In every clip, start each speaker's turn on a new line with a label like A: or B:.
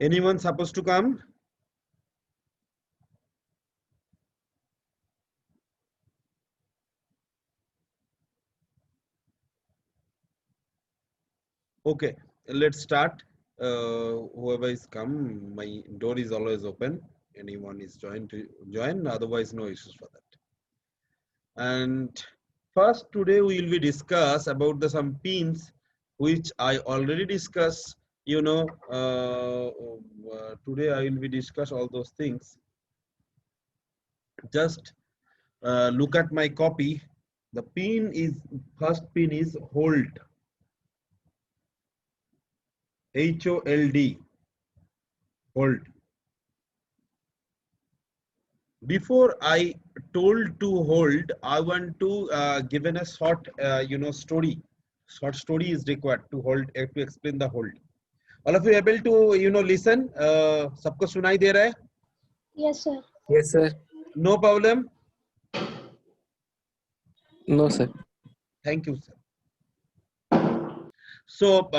A: Anyone supposed to come? Okay, let's start. Whoever is come, my door is always open. Anyone is joined to join, otherwise no issues for that. And first today we will be discuss about the some pins which I already discussed. Today I will be discuss all those things. Just look at my copy. The pin is first pin is hold. HOLD. Hold. Before I told to hold, I want to given a short, story. Short story is required to hold to explain the hold. All of you able to listen? सबको सुनाई दे रहा है?
B: Yes, sir.
C: Yes, sir.
A: No problem.
C: No, sir.
A: Thank you, sir. So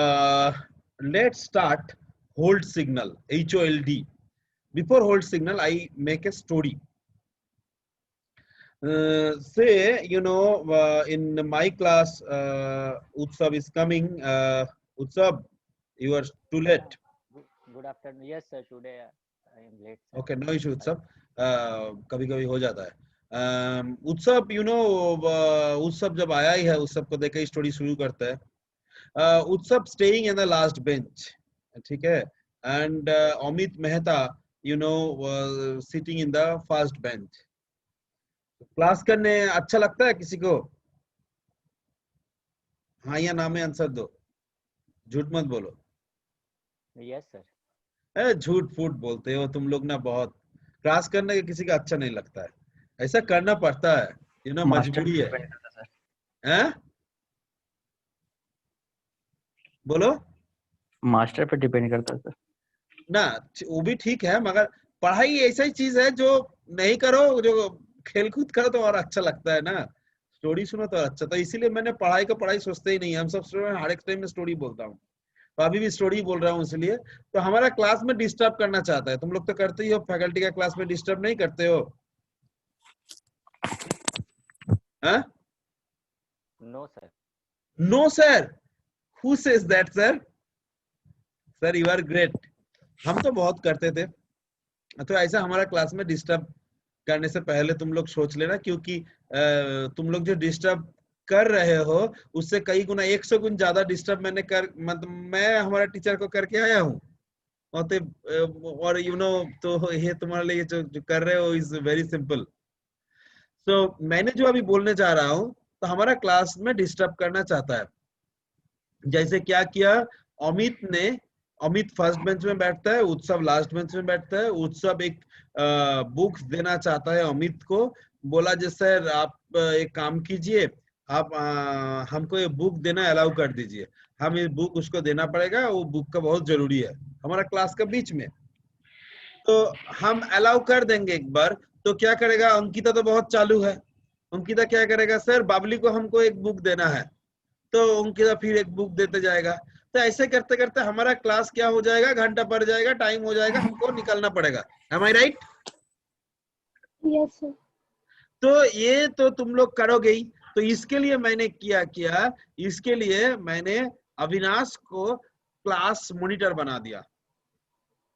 A: let's start hold signal. HOLD. Before hold signal, I make a story. Say, in my class, Utsav is coming. Utsav, you are too late.
D: Good afternoon. Yes, sir. Today I am late, sir.
A: Okay, no issue, Utsav. कभी-कभी हो जाता है. उत्सव, उत्सव जब आया ही है, उत्सव को देख के स्टोरी शुरू करता है. उत्सव staying in the last bench, ठीक है? And Amit Mehta, sitting in the first bench. Class करने अच्छा लगता है किसी को? हाँ या ना में आंसर दो, झूठ मत बोलो.
D: Yes, sir.
A: झूठ फूट बोलते हो तुम लोग ना बहुत. क्लास करने के किसी का अच्छा नहीं लगता है, ऐसा करना पड़ता है, मजबूरी है. हैं? बोलो.
C: मास्टर पे डिपेंड करता है सर.
A: ना वो भी ठीक है, मगर पढ़ाई ऐसा ही चीज है जो नहीं करो, जो खेल कूद करो तो और अच्छा लगता है ना. स्टोरी सुनो तो अच्छा. तो इसीलिए मैंने पढ़ाई को पढ़ाई सोचते ही नहीं. हम सब स्टूडेंट हर एक टाइम में स्टोरी बोलता हूँ, तो अभी भी स्टोरी बोल रहा हूँ. इसलिए तो हमारा क्लास में डिस्टर्ब करना चाहता है. तुम लोग तो करते ही हो, फैकल्टी का क्लास में डिस्टर्ब नहीं करते हो? हाँ?
D: No, sir.
A: No sir. Who says that, sir? Sir you are great. हम तो बहुत करते थे. तो ऐसा हमारा क्लास में डिस्टर्ब करने से पहले तुम लोग सोच लेना, क्योंकि तुम लोग जो डिस्टर्ब कर रहे हो उससे कई गुना 100 गुना ज्यादा डिस्टर्ब मैं हमारा टीचर को करके आया हूँ. और तो ये तुम्हारे लिए जो कर रहे हो इज वेरी सिंपल. सो मैंने जो अभी बोलने जा रहा हूँ, तो हमारा क्लास में डिस्टर्ब करना चाहता है. जैसे क्या किया अमित फर्स्ट बेंच में बैठता है, उत्सव लास्ट बेंच में बैठता है. उत्सव एक बुक्स देना चाहता है अमित को. बोला जैसे आप एक काम कीजिए, आप हमको ये बुक देना अलाउ कर दीजिए. हम ये बुक उसको देना पड़ेगा, वो बुक का बहुत जरूरी है हमारा क्लास का बीच में. तो हम अलाउ कर देंगे एक बार. तो क्या करेगा अंकिता, तो बहुत चालू है. अंकिता क्या करेगा, सर बाबली को हमको एक बुक देना है. तो अंकिता फिर एक बुक देते जाएगा. तो ऐसे करते करते हमारा क्लास क्या हो जाएगा, घंटा पड़ जाएगा, टाइम हो जाएगा, हमको निकलना पड़ेगा. एम आई राइट?
B: Yes, sir.
A: तो ये तो तुम लोग करोगे ही. तो इसके लिए मैंने इसके लिए मैंने अविनाश को क्लास मॉनिटर बना दिया.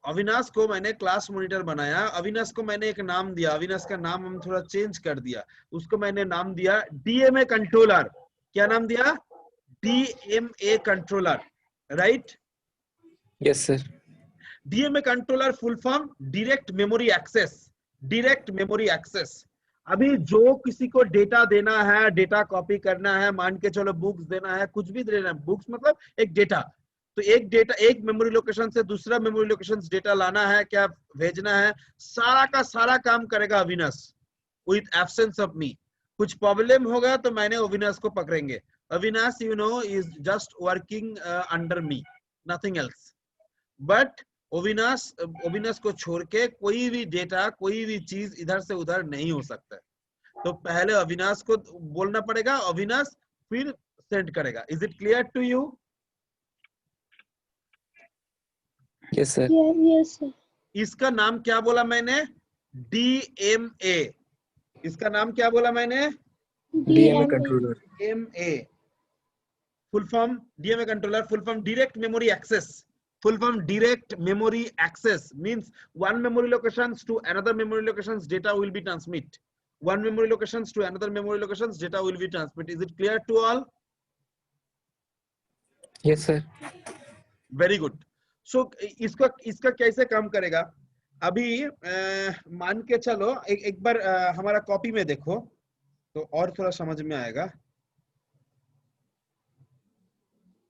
A: अविनाश को मैंने क्लास मॉनिटर बनाया. अविनाश को मैंने एक नाम दिया. अविनाश का नाम हम थोड़ा चेंज कर दिया. उसको मैंने नाम दिया डीएमए कंट्रोलर. क्या नाम दिया? DMA controller. Right?
C: Yes sir.
A: DMA controller full form direct memory access. Direct memory access. अभी जो किसी को डेटा देना है, डेटा कॉपी करना है, मान के चलो बुक्स देना है, कुछ भी देना है. बुक्स मतलब एक डेटा. तो एक मेमोरी लोकेशन से दूसरा मेमोरी लोकेशन डेटा लाना है, क्या भेजना है, सारा का सारा काम करेगा Avinash with absence of me. कुछ प्रॉब्लम होगा तो मैंने अविनाश को पकड़ेंगे. Avinash is just working under me, nothing else. But Avinash को छोड़ के कोई भी डेटा, कोई भी चीज इधर से उधर नहीं हो सकता है. तो पहले अविनाश को बोलना पड़ेगा, अविनाश फिर सेंड करेगा. Is it clear to you?
C: Yes, sir.
B: Yes, sir.
A: इसका नाम क्या बोला मैंने? DMA. इसका नाम क्या बोला मैंने?
C: DMA controller.
A: DMA. Full form DMA controller. Full form direct memory access. Full form direct memory access means one memory locations to another memory locations data will be transmit. One memory locations to another memory locations data will be transmit. Is it clear to all?
C: Yes, sir.
A: Very good. So इसका कैसे काम करेगा? अभी मान के चलो एक बार हमारा कॉपी में देखो तो और थोड़ा समझ में आएगा।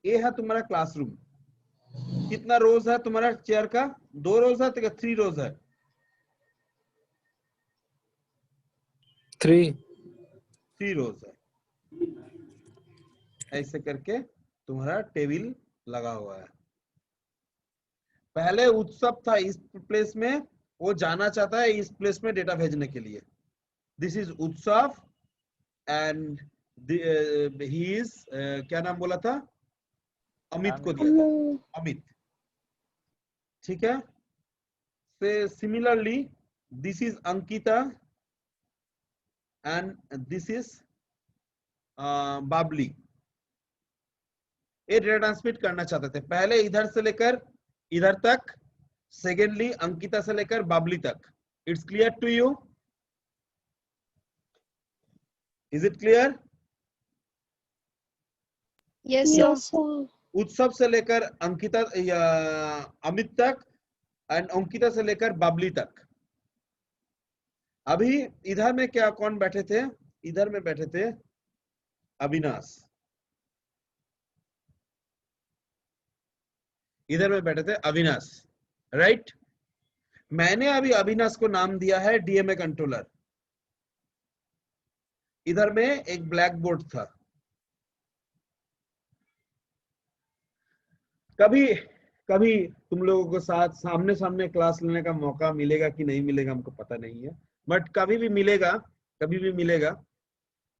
A: ये है तुम्हारा क्लासरूम। कितना रोज है तुम्हारा चेयर का? 2 रोज है तो 3 रोज है? 3 रोज है। ऐसे करके तुम्हारा टेबल लगा हुआ है। पहले उत्सव था इस प्लेस में, वो जाना चाहता है इस प्लेस में डेटा भेजने के लिए। दिस इज उत्सव एंड ही इज क्या नाम बोला था? अमित को दिया था, अमित। ठीक है। से similarly this is Ankita and this is Babli. ये डेटा ट्रांसमिट करना चाहते थे, पहले इधर से लेकर इधर तक, सेकेंडली अंकिता से लेकर बाबली तक। It's clear to you? Is it clear?
B: Yes, sir.
A: उत्सव से लेकर अंकिता या अमित तक एंड अंकिता से लेकर बाबली तक। अभी इधर में क्या कौन बैठे थे? इधर में बैठे थे अविनाश, इधर में बैठे थे अविनाश, राइट? मैंने अभी अविनाश को नाम दिया है डीएमए कंट्रोलर। इधर में एक ब्लैक बोर्ड था। कभी कभी तुम लोगों के साथ सामने सामने क्लास लेने का मौका मिलेगा कि नहीं मिलेगा हमको पता नहीं है, बट कभी भी मिलेगा, कभी भी मिलेगा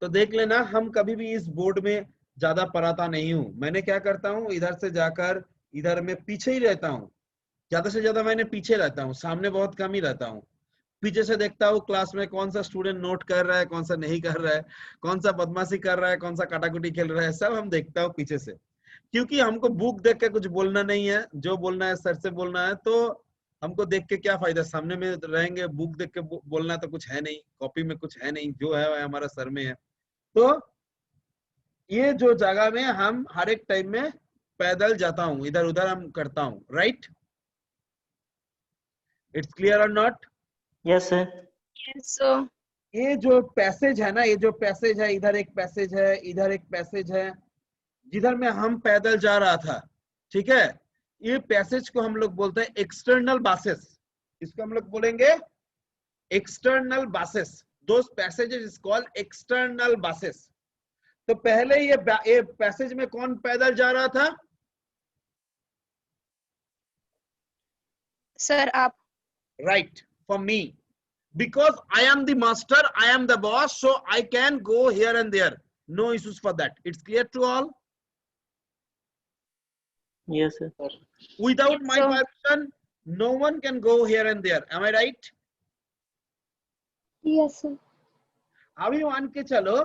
A: तो देख लेना। हम कभी भी इस बोर्ड में ज्यादा पढ़ाता नहीं हूं। मैंने क्या करता हूं, इधर से जाकर इधर में पीछे ही रहता हूं। ज्यादा से ज्यादा मैंने पीछे रहता हूँ, सामने बहुत कम ही रहता हूँ। पीछे से देखता हूँ क्लास में कौन सा स्टूडेंट नोट कर रहा है, कौन सा नहीं कर रहा है, कौन सा बदमाशी कर रहा है, कौन सा काटाकुटी खेल रहा है, सब हम देखता हूँ पीछे से। क्योंकि हमको बुक देख के कुछ बोलना नहीं है, जो बोलना है सर से बोलना है। तो हमको देख के क्या फायदा, सामने में रहेंगे, बुक देख के बोलना तो कुछ है नहीं, कॉपी में कुछ है नहीं, जो है हमारा सर में है। तो ये जो जगह में हम हर एक टाइम में पैदल जाता हूँ, इधर उधर हम करता हूँ, राइट? इट्स क्लियर और not?
E: Yes, sir.
B: Yes, sir.
A: ये जो पैसेज है ना, ये जो पैसेज है, इधर एक पैसेज है, इधर एक पैसेज है, जिधर में हम पैदल जा रहा था, ठीक है? ये पैसेज को हम लोग बोलते हैं एक्सटर्नल बासेस। इसको हम लोग बोलेंगे external buses. Those passages is called external buses. तो पहले ये पैसेज में कौन पैदल जा रहा था?
B: Sir, आप.
A: Right, for me. Because I am the master, I am the boss, so I can go here and there. No issues for that. It's clear to all?
E: Yes, sir.
A: Without my
B: So-
A: permission, no one can go here and there. Am I right?
B: Yes, sir.
A: अभी मान के चलो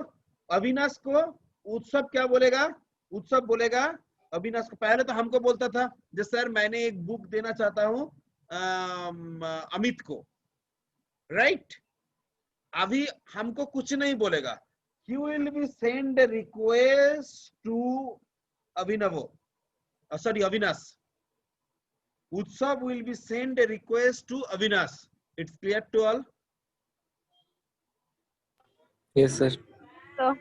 A: अविनाश को उत्सव क्या बोलेगा? उत्सव बोलेगा अविनाश को। पहले तो हमको बोलता था जो सर मैंने एक बुक देना चाहता हूँ अमित को, राइट? अभी हमको कुछ नहीं बोलेगा। He will be send a request to Abhinavo. Sorry, Avinash. Utsav will be send a request to Avinash. It's clear to all?
C: Yes, sir.
B: So,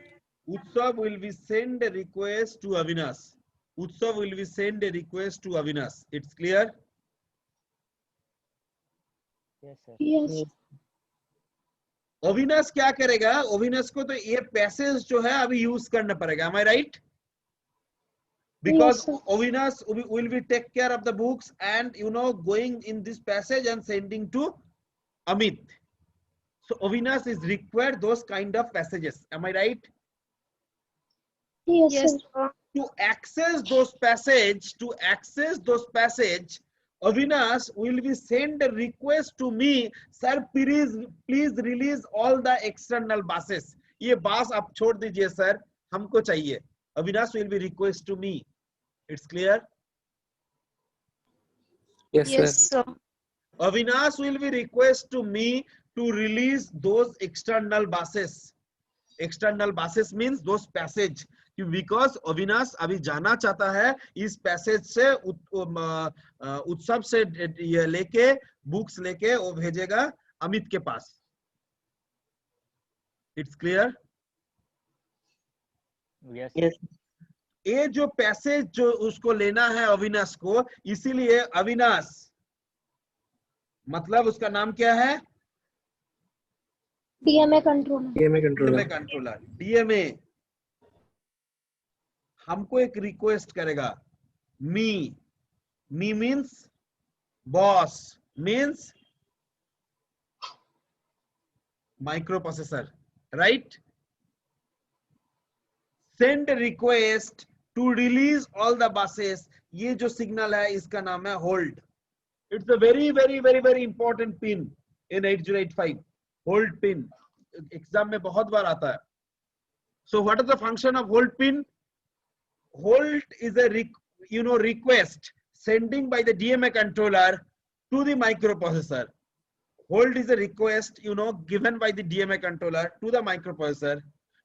A: Utsav will be send a request to Avinash. Utsav will be send a request to Avinash. It's clear?
D: Yes, sir.
B: yes.
A: Avinash क्या करेगा? अविनाश को तो ये passage जो है अभी use करना पड़ेगा। Am I right? Because
B: Yes, sir.
A: Avinash will be take care of the books and going in this passage and sending to Amit. So Avinash is required those kind of passages. Am I right?
B: Yes, sir.
A: To access those passage, Avinash will be send a request to me, sir, please release all the external buses. ये बास आप छोड़ दीजिए sir, हमको चाहिए. Avinash will be request to me. It's clear?
C: Yes, sir.
B: Yes, sir.
A: Avinash will be request to me to release those external buses. External buses means those passage. Because Avinash अभी जाना चाहता है इस passage से उत्सव से ये लेके बुक्स लेके वो भेजेगा अमित के पास. It's clear?
D: Yes.
E: Yes.
A: ये जो पैसेज जो उसको लेना है अविनाश को, इसीलिए अविनाश मतलब उसका नाम क्या है?
B: DMA controller.
C: DMA controller.
A: DMA controller. DMA हमको एक रिक्वेस्ट करेगा. Me means boss, means microprocessor, right? Send request to release all the buses. ये जो सिग्नल है इसका नाम है hold. It's a very very very very important pin in 8085. Hold pin exam में बहुत बार आता है. So what is the function of hold pin? Hold is a request sending by the DMA controller to the microprocessor. Hold is a request given by the DMA controller to the microprocessor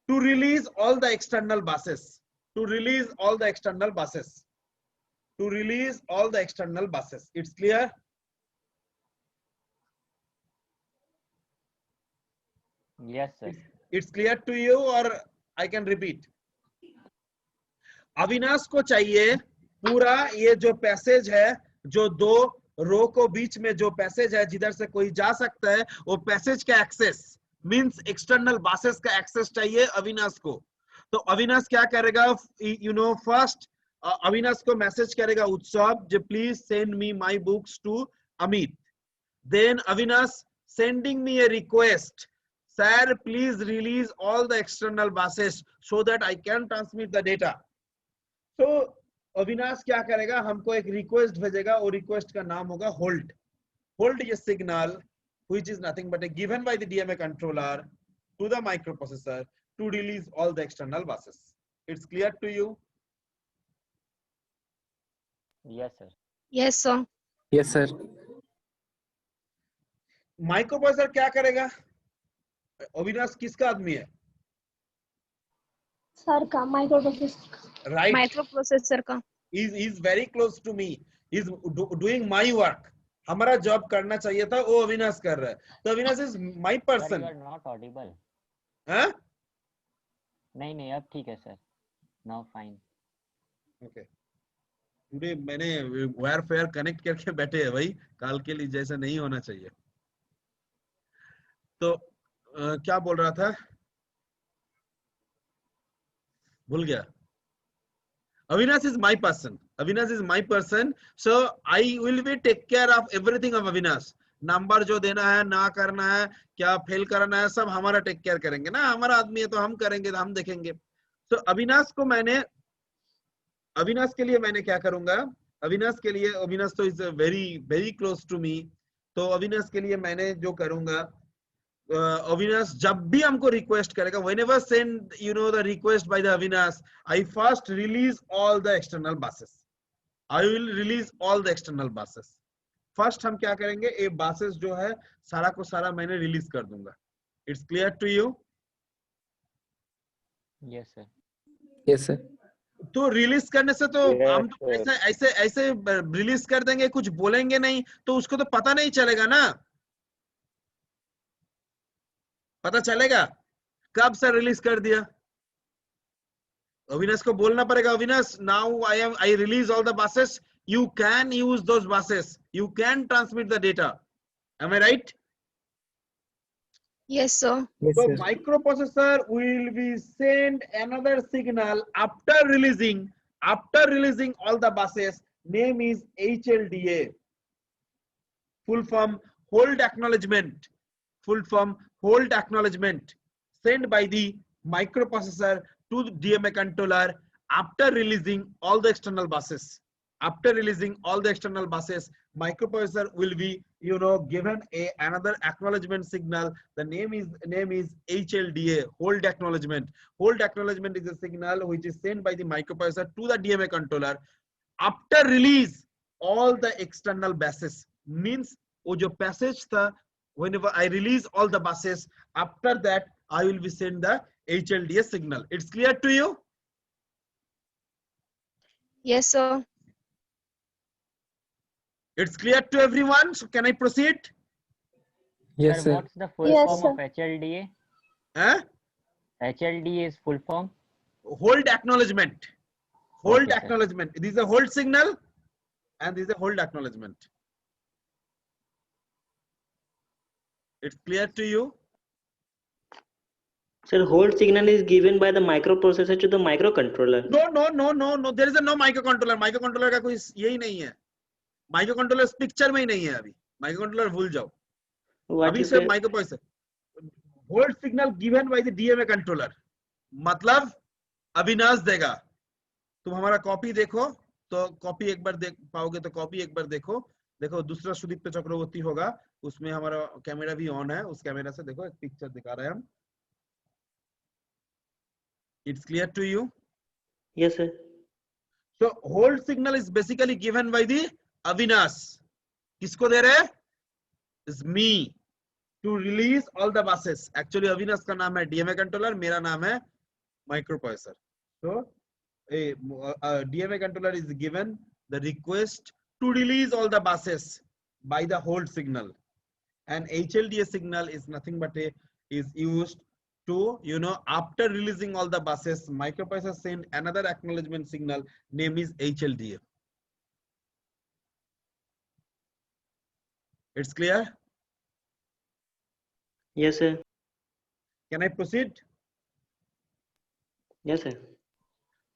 A: to release all the external buses. To release all the external buses. To release all the external buses. It's clear?
D: Yes, sir.
A: It's clear to you or I can repeat? Avinash को चाहिए पूरा ये जो passage है, जो दो रो को बीच में जो पैसेज है जिधर से कोई जा सकता है, वो पैसेज का एक्सेस मींस एक्सटर्नल बसेस का एक्सेस चाहिए अविनाश को. तो अविनाश क्या करेगा? फर्स्ट अविनाश को मैसेज करेगा उत्सव जो please send me my books to Amit. Then Avinash sending me a request, sir please release all the external buses so that I can transmit the data. तो अविनाश क्या करेगा? हमको एक रिक्वेस्ट भेजेगा और रिक्वेस्ट का नाम होगा hold. Hold is signal which is nothing but a given by the DMA controller to the microprocessor to release all the external buses. It's clear to you?
D: Yes, sir.
B: Yes, sir.
C: Yes, sir.
A: Microprocessor क्या करेगा? अविनाश किसका आदमी है?
B: Sir का microprocessor.
A: Right.
B: Microprocessor का.
A: Is very close to me. Is doing my work. हमारा job करना चाहिए था, वो अविनाश कर रहा है. तो Avinash is my
D: Sir,
A: person.
D: you are not audible.
A: हाँ?
D: नहीं अब ठीक है sir. Now fine.
A: Okay. Today मैंने वायर फेयर कनेक्ट करके बैठे हैं भाई, काल के लिए जैसा नहीं होना चाहिए. तो क्या बोल रहा था? भूल गया. Avinash is my person. Avinash is my person. So I will be take care of everything of Avinash. Number जो देना है, ना करना है, क्या फेल करना है, सब हमारा टेक केयर करेंगे ना. हमारा आदमी है तो हम करेंगे, तो हम देखेंगे. तो अविनाश के लिए मैंने क्या करूंगा? अविनाश के लिए, अविनाश तो is very very close to me. तो अविनाश के लिए मैंने जो करूंगा, अविनाश जब भी हमको रिक्वेस्ट करेगा, whenever send the request by the Avinash, I first release all the external buses. I will release all the external buses. First हम क्या करेंगे? ये बासेस जो है सारा को सारा मैंने रिलीज कर दूंगा. It's clear to you?
D: Yes, sir.
C: Yes, sir.
A: तो रिलीज करने से तो
D: Yes,
A: हम तो ऐसे रिलीज कर देंगे, कुछ बोलेंगे नहीं, तो उसको तो पता नहीं चलेगा ना. पता चलेगा कब से रिलीज कर दिया? अविनाश को बोलना पड़ेगा, Avinash now I release all the buses, you can use those buses, you can transmit the data. Am I right?
B: Yes, sir.
C: Yes,
A: So
C: sir.
A: microprocessor will be send another signal after releasing all the buses. Name is HLDA. Full form hold acknowledgement. Full form hold acknowledgement sent by the microprocessor to the DMA controller after releasing all the external buses. after releasing all the external buses, microprocessor will be, given another acknowledgement signal. The name is HLDA, hold acknowledgement. Hold acknowledgement is a signal which is sent by the microprocessor to the DMA controller after release all the external buses. Means wo jo passage tha, whenever I release all the buses, after that I will be send the HLDA signal. It's clear to you?
B: Yes, sir.
A: It's clear to everyone. So can I proceed?
C: Yes,
D: Sir,
C: sir.
D: what's the full
B: Yes,
D: form
B: sir.
D: of HLDA?
A: Huh?
D: HLDA is full form.
A: Hold acknowledgement. Hold
D: Okay, sir.
A: acknowledgement. This is a hold signal and this is a hold acknowledgement. It's clear to you?
E: Sir, hold signal is given by the microprocessor to the microcontroller.
A: No. There is a no microcontroller. Microcontroller का कोई यही नहीं है. Microcontroller इस picture में ही नहीं है अभी. Microcontroller भूल जाओ.
E: What
A: अभी
E: you
A: सिर्फ
E: say?
A: microprocessor. Hold signal given by the DMA controller. मतलब अविनाश देगा. तुम हमारा कॉपी देखो तो कॉपी एक बार देख पाओगे तो कॉपी एक बार देखो. देखो दूसरा सुदीप्त चक्रवर्ती होगा, उसमें हमारा कैमरा भी ऑन है. उस कैमरा से देखो एक पिक्चर दिखा रहे हैं हम. It's clear to you?
E: Yes, sir.
A: So hold signal is basically given by the Avinash. किसको दे रहे? Is me to release all the buses. Actually Avinash का नाम है DMA controller, मेरा नाम है microprocessor. So a DMA controller is given the request to release all the buses by the hold signal, and HLDA signal is nothing but is used to, after releasing all the buses, microprocessor send another acknowledgement signal, name is HLDA. It's clear?
E: Yes, sir.
A: Can I proceed?
E: Yes, sir.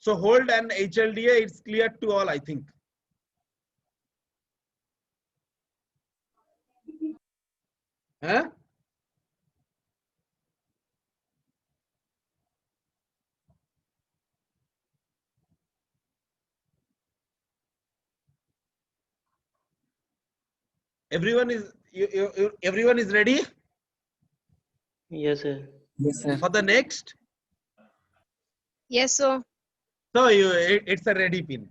A: So hold and HLDA, it's clear to all, I think. Huh? Everyone is ready
E: Yes, sir.
C: Yes, sir.
A: for the next?
B: Yes, sir.
A: So it's a ready pin.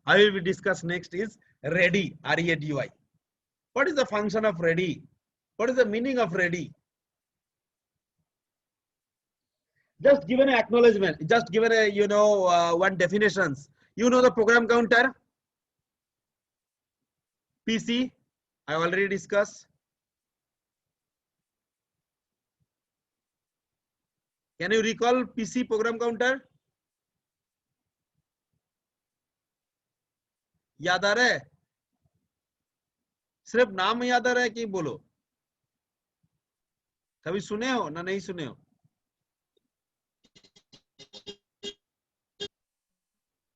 A: I will be discuss next is ready, R-E-A-D-Y. What is the function of ready? What is the meaning of ready? Just given an acknowledgement, just given a one definitions. You know the program counter, PC. I already discussed. Can you recall PC program counter? याद आ रहा है? सिर्फ नाम याद आ रहा है कि बोलो? कभी सुने हो ना नहीं सुने हो?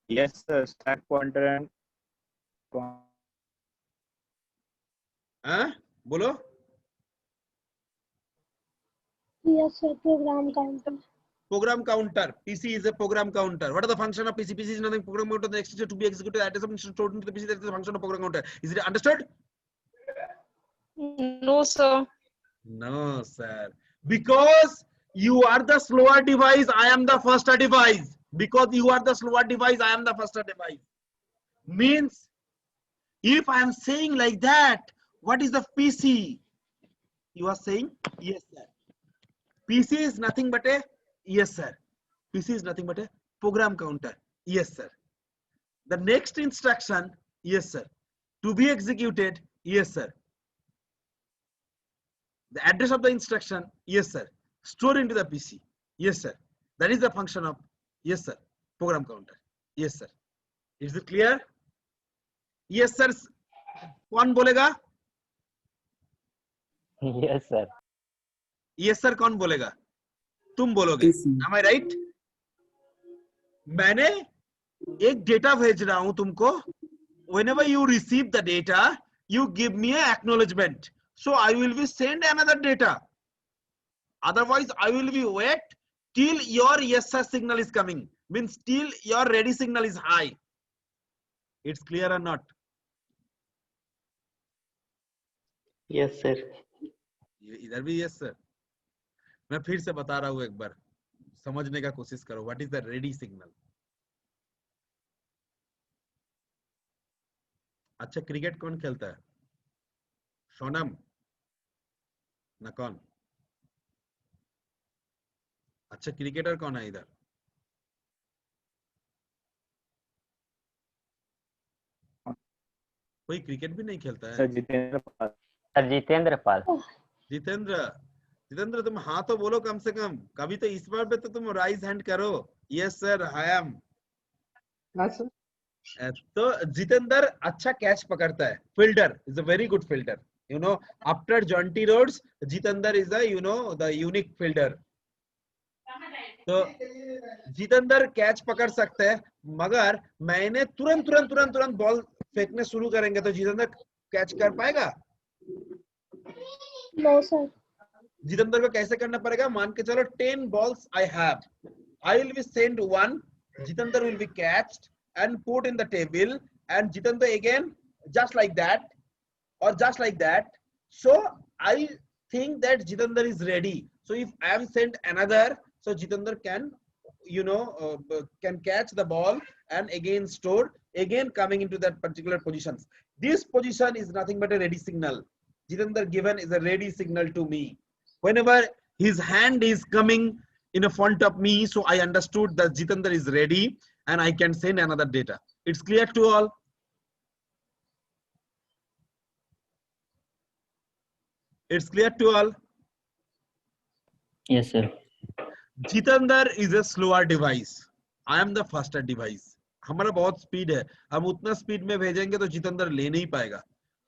F: Yes, sir. Stack pointer and
A: हाँ बोलो.
B: Yes, sir. Program counter.
A: Program counter. PC is a program counter. What are the function of PC? PC is nothing. Program counter, the extension to be executed. Address of stored into the PC. That is the function of program counter. Is it understood?
B: No, sir.
A: No, sir. Because you are the slower device, I am the faster device. Because you are the slower device, I am the faster device. Means, if I am saying like that, what is the PC? You are saying, yes, sir. PC is nothing but a, yes, sir. PC is nothing but a program counter. Yes, sir. The next instruction, yes, sir. To be executed, yes, sir. The address of the instruction, yes, sir. Store into the PC, yes, sir. That is the function of, yes, sir, program counter. Yes, sir. Is it clear? Yes, sir. कौन बोलेगा?
D: Yes, sir.
A: Yes, sir. कौन बोलेगा? तुम बोलोगे. Am I right? मैंने एक data भेज रहा हूं तुमको. Whenever you receive the data, you give me an acknowledgement. So I will be send another data. Otherwise, I will be wait till your yes sir signal is coming. Means till your ready signal is high. It's clear or not?
E: Yes, sir.
A: इधर भी yes sir. मैं फिर से बता रहा हूँ, एक बार समझने का कोशिश करो. What is the ready signal? अच्छा, क्रिकेट कौन खेलता है? सोनम ना कौन? अच्छा, क्रिकेटर कौन है इधर? कोई क्रिकेट भी नहीं खेलता है?
F: Sir Jitendra Pal.
D: Sir Jitendra Pal.
A: Jitendra, Jitendra तुम हाँ तो बोलो कम से कम. कभी तो इस बार पे तो तुम राइज हैंड करो. Yes sir, I M. तो जितेंद्र अच्छा कैच पकड़ता है. Fielder, is a very good fielder. You know, after Jonty Rhodes, Jitendra is the, you know, the unique fielder. तो जितेंद्र कैच पकड़ सकते हैं, मगर मैंने तुरंत बॉल फेंकने शुरू करेंगे तो जितेंद्र कैच कर पाएगा?
B: No sir.
A: जितेंद्र को कैसे करना पड़ेगा? मान के चलो 10 balls I have. I will be sent one. Jitendra will be catched and put in the table, and Jitendra again just like that or just like that. So I think that Jitendra is ready. So if I am sent another, so Jitendra can, you know, can catch the ball and again store, again coming into that particular positions. This position is nothing but a ready signal. Jitendra given is a ready signal to me. Whenever his hand is coming in front of me, so I understood that Jitendra is ready and I can send another data. It's clear to all? It's clear to all?
E: Yes, sir.
A: Jitendra is a slower device. I am the faster device. हमारा बहुत speed है, हम उतना speed में भेजेंगे तो जितेंद्र ले नहीं पाएगा.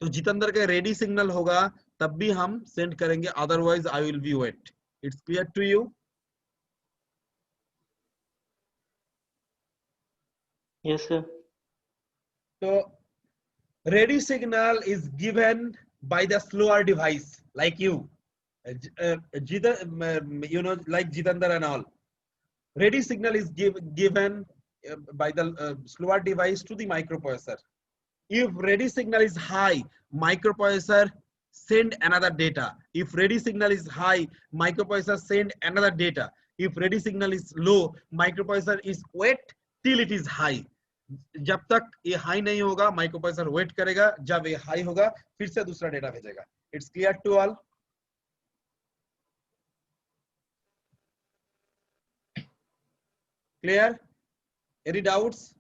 A: तो जितेंद्र का रेडी सिग्नल होगा तब भी हम सेंड करेंगे, otherwise I will be wait. It's clear to you?
E: Yes, sir.
A: So ready signal is given by the slower device like you, you know, like Jitendra and all. Ready signal is given by the slower device to the microprocessor. If ready signal is high, microprocessor send another data. If ready signal is high, microprocessor send another data. If ready signal is low, microprocessor is wait till it is high. जब तक ये high नहीं होगा microprocessor wait करेगा, जब ये high होगा फिर से दूसरा डेटा भेजेगा. It's clear to all? Clear? Any doubts?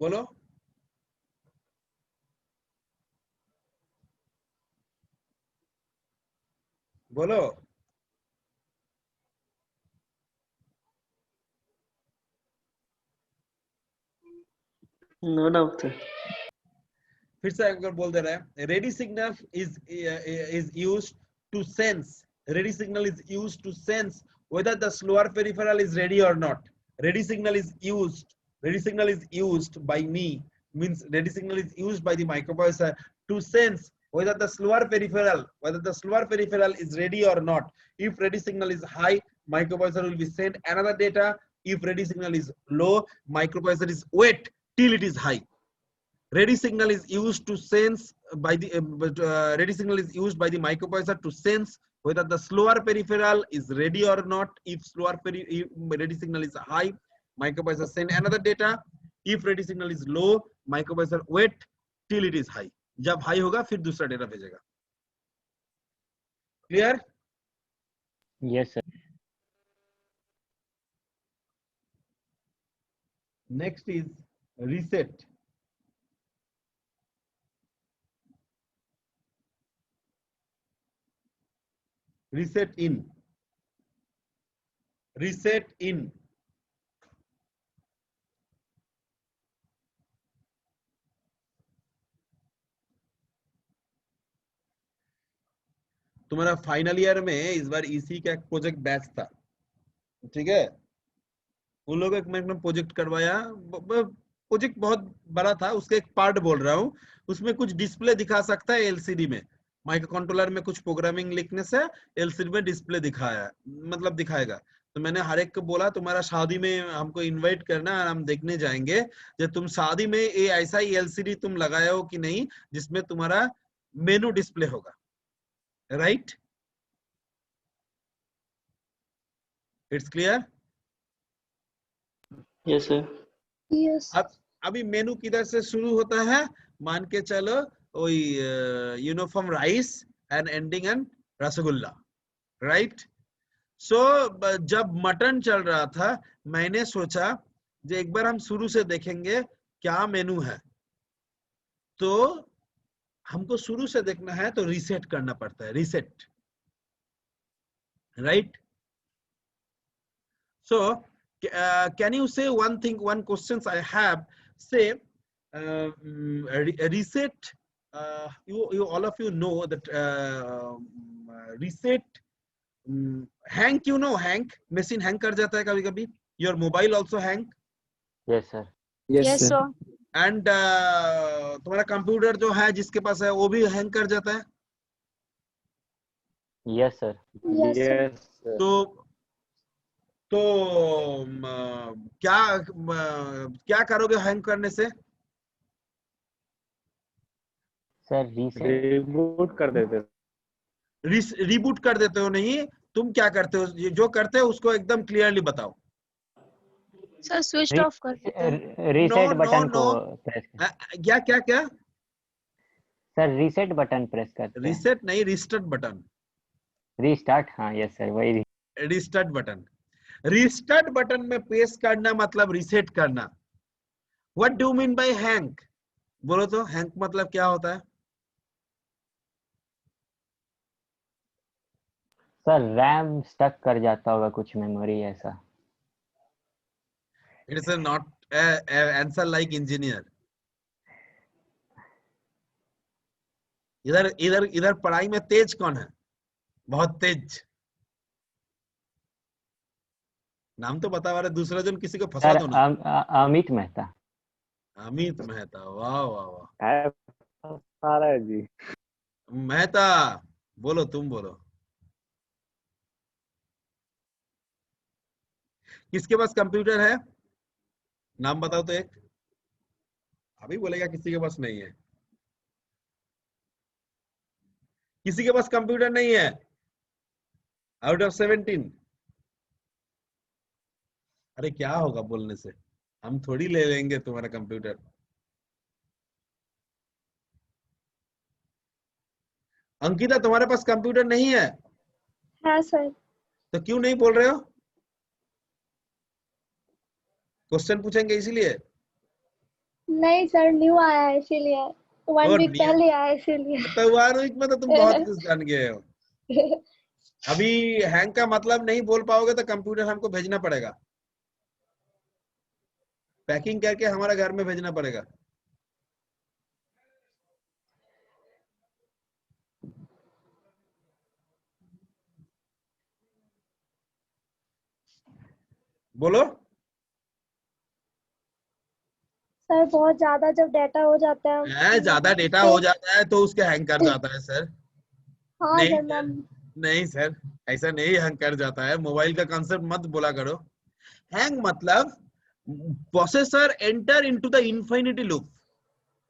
A: बोलो. बोलो.
E: No doubt, sir.
A: फिर से एक बार बोल दे रहे हैं. Ready signal is used to sense. Ready signal is used to sense whether the slower peripheral is ready or not. Ready signal is used. Ready signal is used by me. Means ready signal is used by the microprocessor to sense whether the slower peripheral is ready or not. If ready signal is high, microprocessor will be sent another data. If ready signal is low, microprocessor is wait till it is high. Ready signal is used to sense by the ready signal is used by the microprocessor to sense whether the slower peripheral is ready or not. If ready signal is high, microprocessor send another data. If ready signal is low, microprocessor wait till it is high. जब high होगा फिर दूसरा data भेजेगा. Clear?
D: Yes, sir.
A: Next is reset. Reset in. Reset in. तुम्हारा final year में इस बार EC का एक प्रोजेक्ट बैच था, ठीक है? उन लोगों को मैंने प्रोजेक्ट करवाया. प्रोजेक्ट बहुत बड़ा था, उसका एक पार्ट बोल रहा हूँ. उसमें कुछ डिस्प्ले दिखा सकता है एलसीडी में. माइक्रो कंट्रोलर में कुछ प्रोग्रामिंग लिखने से एलसीडी में डिस्प्ले दिखाया, मतलब दिखाएगा. तो मैंने हर एक को बोला तुम्हारा शादी में हमको इनवाइट करना और हम देखने जाएंगे जब तुम शादी में ये ऐसा ही एलसीडी तुम लगाए हो कि नहीं जिसमें तुम्हारा मेनू डिस्प्ले होगा, right? It's clear?
E: Yes, sir.
B: Yes.
A: अब अभी मेनू किधर से शुरू होता है? मान के चलो वही uniform rice and ending and rasgulla, right? So जब मटन चल रहा था मैंने सोचा जो एक बार हम शुरू से देखेंगे क्या मेनू है, तो हमको शुरू से देखना है तो रीसेट करना पड़ता है, reset, right? So can you say one thing, one questions I have, say reset, you all of you know that reset hang, you know hang, machine hang कर जाता है कभी कभी, your mobile also hang,
D: Yes, sir.
C: Yes,
B: Yes,
C: sir.
B: sir.
A: and तुम्हारा computer जो है जिसके पास है वो भी हैंग कर जाता है।
D: Yes, sir.
B: Yes, sir.
F: Yes, sir.
A: तो क्या करोगे हैंग करने से?
D: Sir, reset.
F: Reboot कर देते।
A: रिबूट कर देते हो? नहीं, तुम क्या करते हो? ये जो करते हो उसको एकदम क्लियरली बताओ।
B: Sir, switched off कर देते हैं।
D: Reset
A: No,
D: बटन
A: no,
D: को प्रेस कर।
A: क्या क्या क्या?
D: सर रीसेट बटन प्रेस करते हैं।
A: रीसेट नहीं, रिस्टार्ट बटन।
D: रीस्टार्ट, हाँ यस सर वही।
A: रिस्टार्ट बटन, रिस्टार्ट बटन में प्रेस करना मतलब रीसेट करना। What do mean by hang? बोलो तो, हैंग मतलब क्या होता है?
D: सर रैम स्टक कर जाता होगा कुछ मेमोरी ऐसा।
A: It is not answer like engineer. इधर इधर इधर पढ़ाई में तेज कौन है? बहुत तेज। नाम तो बता रहे, दूसरा जन किसी को फंसा
D: सर
A: दो ना।
D: अमित मेहता।
A: अमित मेहता, वाह वाह वाह।
F: है सारा जी।
A: मेहता बोलो, तुम बोलो। किसके पास कंप्यूटर है? नाम बताओ तो एक। अभी बोलेगा किसी के पास नहीं है। किसी के पास कंप्यूटर नहीं है आउट ऑफ 17? अरे क्या होगा बोलने से? हम थोड़ी ले लेंगे तुम्हारा कंप्यूटर। अंकिता, तुम्हारे पास कंप्यूटर नहीं है?
B: हाँ सर।
A: तो क्यों नहीं बोल रहे हो? क्वेश्चन पूछेंगे इसीलिए?
B: नहीं सर, न्यू आया है इसीलिए, 1 वीक पहले आया है इसीलिए।
A: तो 1 वीक में तो तुम बहुत कुछ जान गए हो। अभी हैंग का मतलब नहीं बोल पाओगे तो कंप्यूटर हमको भेजना पड़ेगा, पैकिंग करके हमारा घर में भेजना पड़ेगा। बोलो।
B: सर बहुत ज्यादा जब डाटा हो जाता है,
A: ज्यादा डेटा हो जाता है तो उसके हैंग कर जाता है सर।
B: हाँ
A: नहीं
B: सर,
A: सर,
B: मैम।
A: नहीं सर, ऐसा नहीं हैंग कर जाता है। मोबाइल का कंसेप्ट मत बोला करो। हैंग मतलब processor enter into the infinity loop,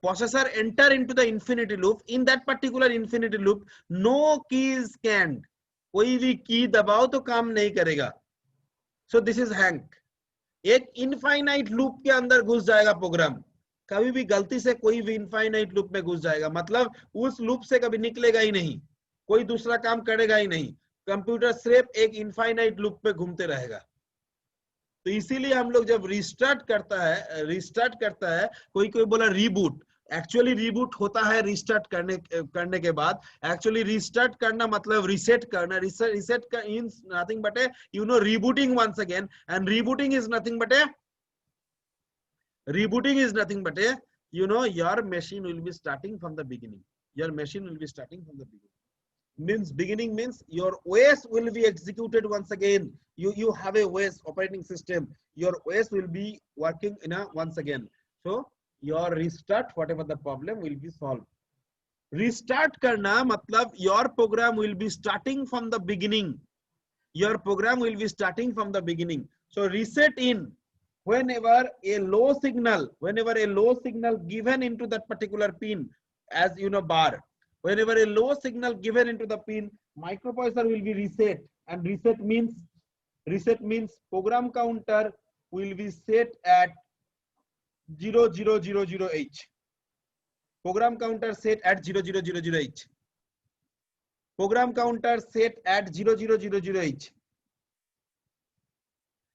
A: processor enter into the infinity loop, in that particular infinity loop no key is scanned, कोई भी की दबाओ तो काम नहीं करेगा। so this is hang। एक इनफाइनाइट लूप के अंदर घुस जाएगा प्रोग्राम, कभी भी गलती से कोई भी इनफाइनाइट लूप में घुस जाएगा, मतलब उस लूप से कभी निकलेगा ही नहीं, कोई दूसरा काम करेगा ही नहीं। कंप्यूटर सिर्फ एक इनफाइनाइट लूप पे घूमते रहेगा। तो इसीलिए हम लोग जब रिस्टार्ट करता है, कोई बोला रीबूट, एक्चुअली रीबूट होता है रिस्टार्ट करने के बाद। एक्चुअली रिस्टार्ट करना मतलब रीसेट करना। रीसेट का means nothing but rebooting once again, and rebooting is nothing but your machine will be starting from the beginning. Beginning means your OS will be executed once again. You have a OS operating system, your OS will be working once again. So your restart, whatever the problem, will be solved. Restart karna matlab your program will be starting from the beginning. your program will be starting from the beginning. So reset in, whenever a low signal given into that particular pin, as you know, bar, whenever a low signal given into the pin, microprocessor will be reset. And reset means program counter will be set at 0000H. Program counter set at 0000H. Program counter set at 0000H.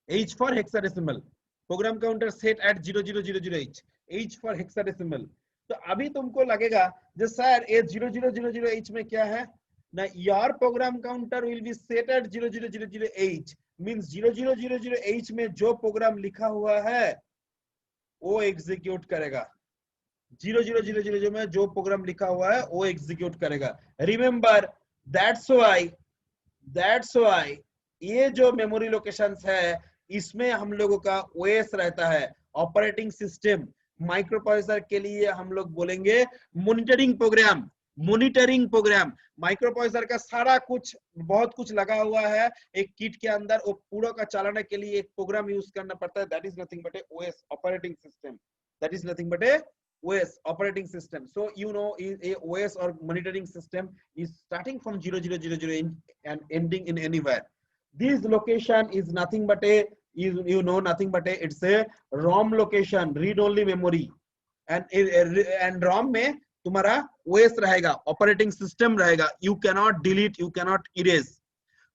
A: H for hexadecimal. Program counter set at 0000H. H for hexadecimal. तो अभी तुमको लगेगा जो sir ये 0000H में क्या है ना, your program counter will be set at 0000H means 0000H में जो प्रोग्राम लिखा हुआ है वो एग्जीक्यूट करेगा. 0000 में जो प्रोग्राम लिखा हुआ है वो एग्जीक्यूट करेगा. रिमेंबर that's why ये जो मेमोरी लोकेशंस है इसमें हम लोगों का OS रहता है, ऑपरेटिंग सिस्टम. माइक्रो प्रोसेसर के लिए हम लोग बोलेंगे मॉनिटरिंग प्रोग्राम. माइक्रो प्रोसेसर का सारा कुछ, बहुत कुछ लगा हुआ है एक किट के अंदर, वो पूरा का चलाने के लिए एक प्रोग्राम यूज करना पड़ता है. That is nothing but A OS, operating system. That is nothing but a OS, operating system. So you know, a OS or monitoring system is starting from 0000 and ending in anywhere. This location is nothing but a, it's a ROM location, read only memory. And ROM में तुम्हारा OS रहेगा, operating system रहेगा. You cannot delete, you cannot erase.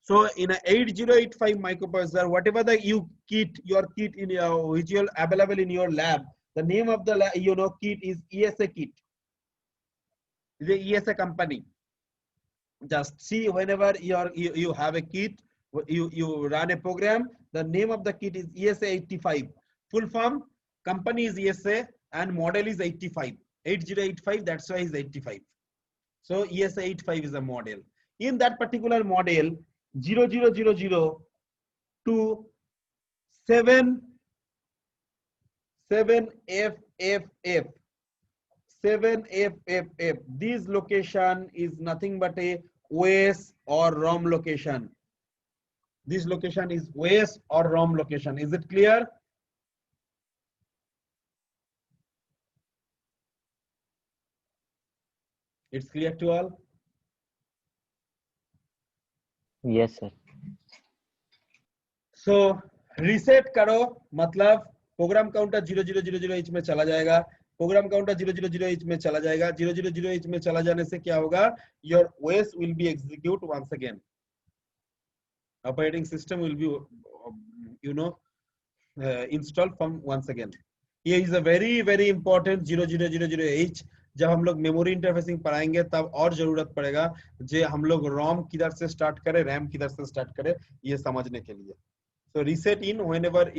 A: So in a 8085 microprocessor, whatever the your kit in your visual available in your lab, the name of the kit is ESA kit. The ESA company. Just see, whenever you have a kit, you run a program, the name of the kit is ESA 85. Full form, company is ESA and model is 85. 8085, that's why is 85. So ESA 85 is a model. In that particular model, 0000 to 7FFF. This location is nothing but a OS or ROM location. This location is OS or ROM location. Is it clear? It's clear to all?
D: Yes, sir.
A: So reset करो मतलब program counter 0000H में चला जाएगा. Program counter 0000H में चला जाएगा. 0000H में चला जाने से क्या होगा? Your OS will be execute once again. Operating system will be, installed from once again. Here is a very important 0000H. जब हम लोग मेमोरी इंटरफेसिंग पढ़ाएंगे तब और जरूरत पड़ेगा जे हम लोग रोम किधर से स्टार्ट करें, रैम किधर से स्टार्ट करें, ये समझने के लिए. So reset in, whenever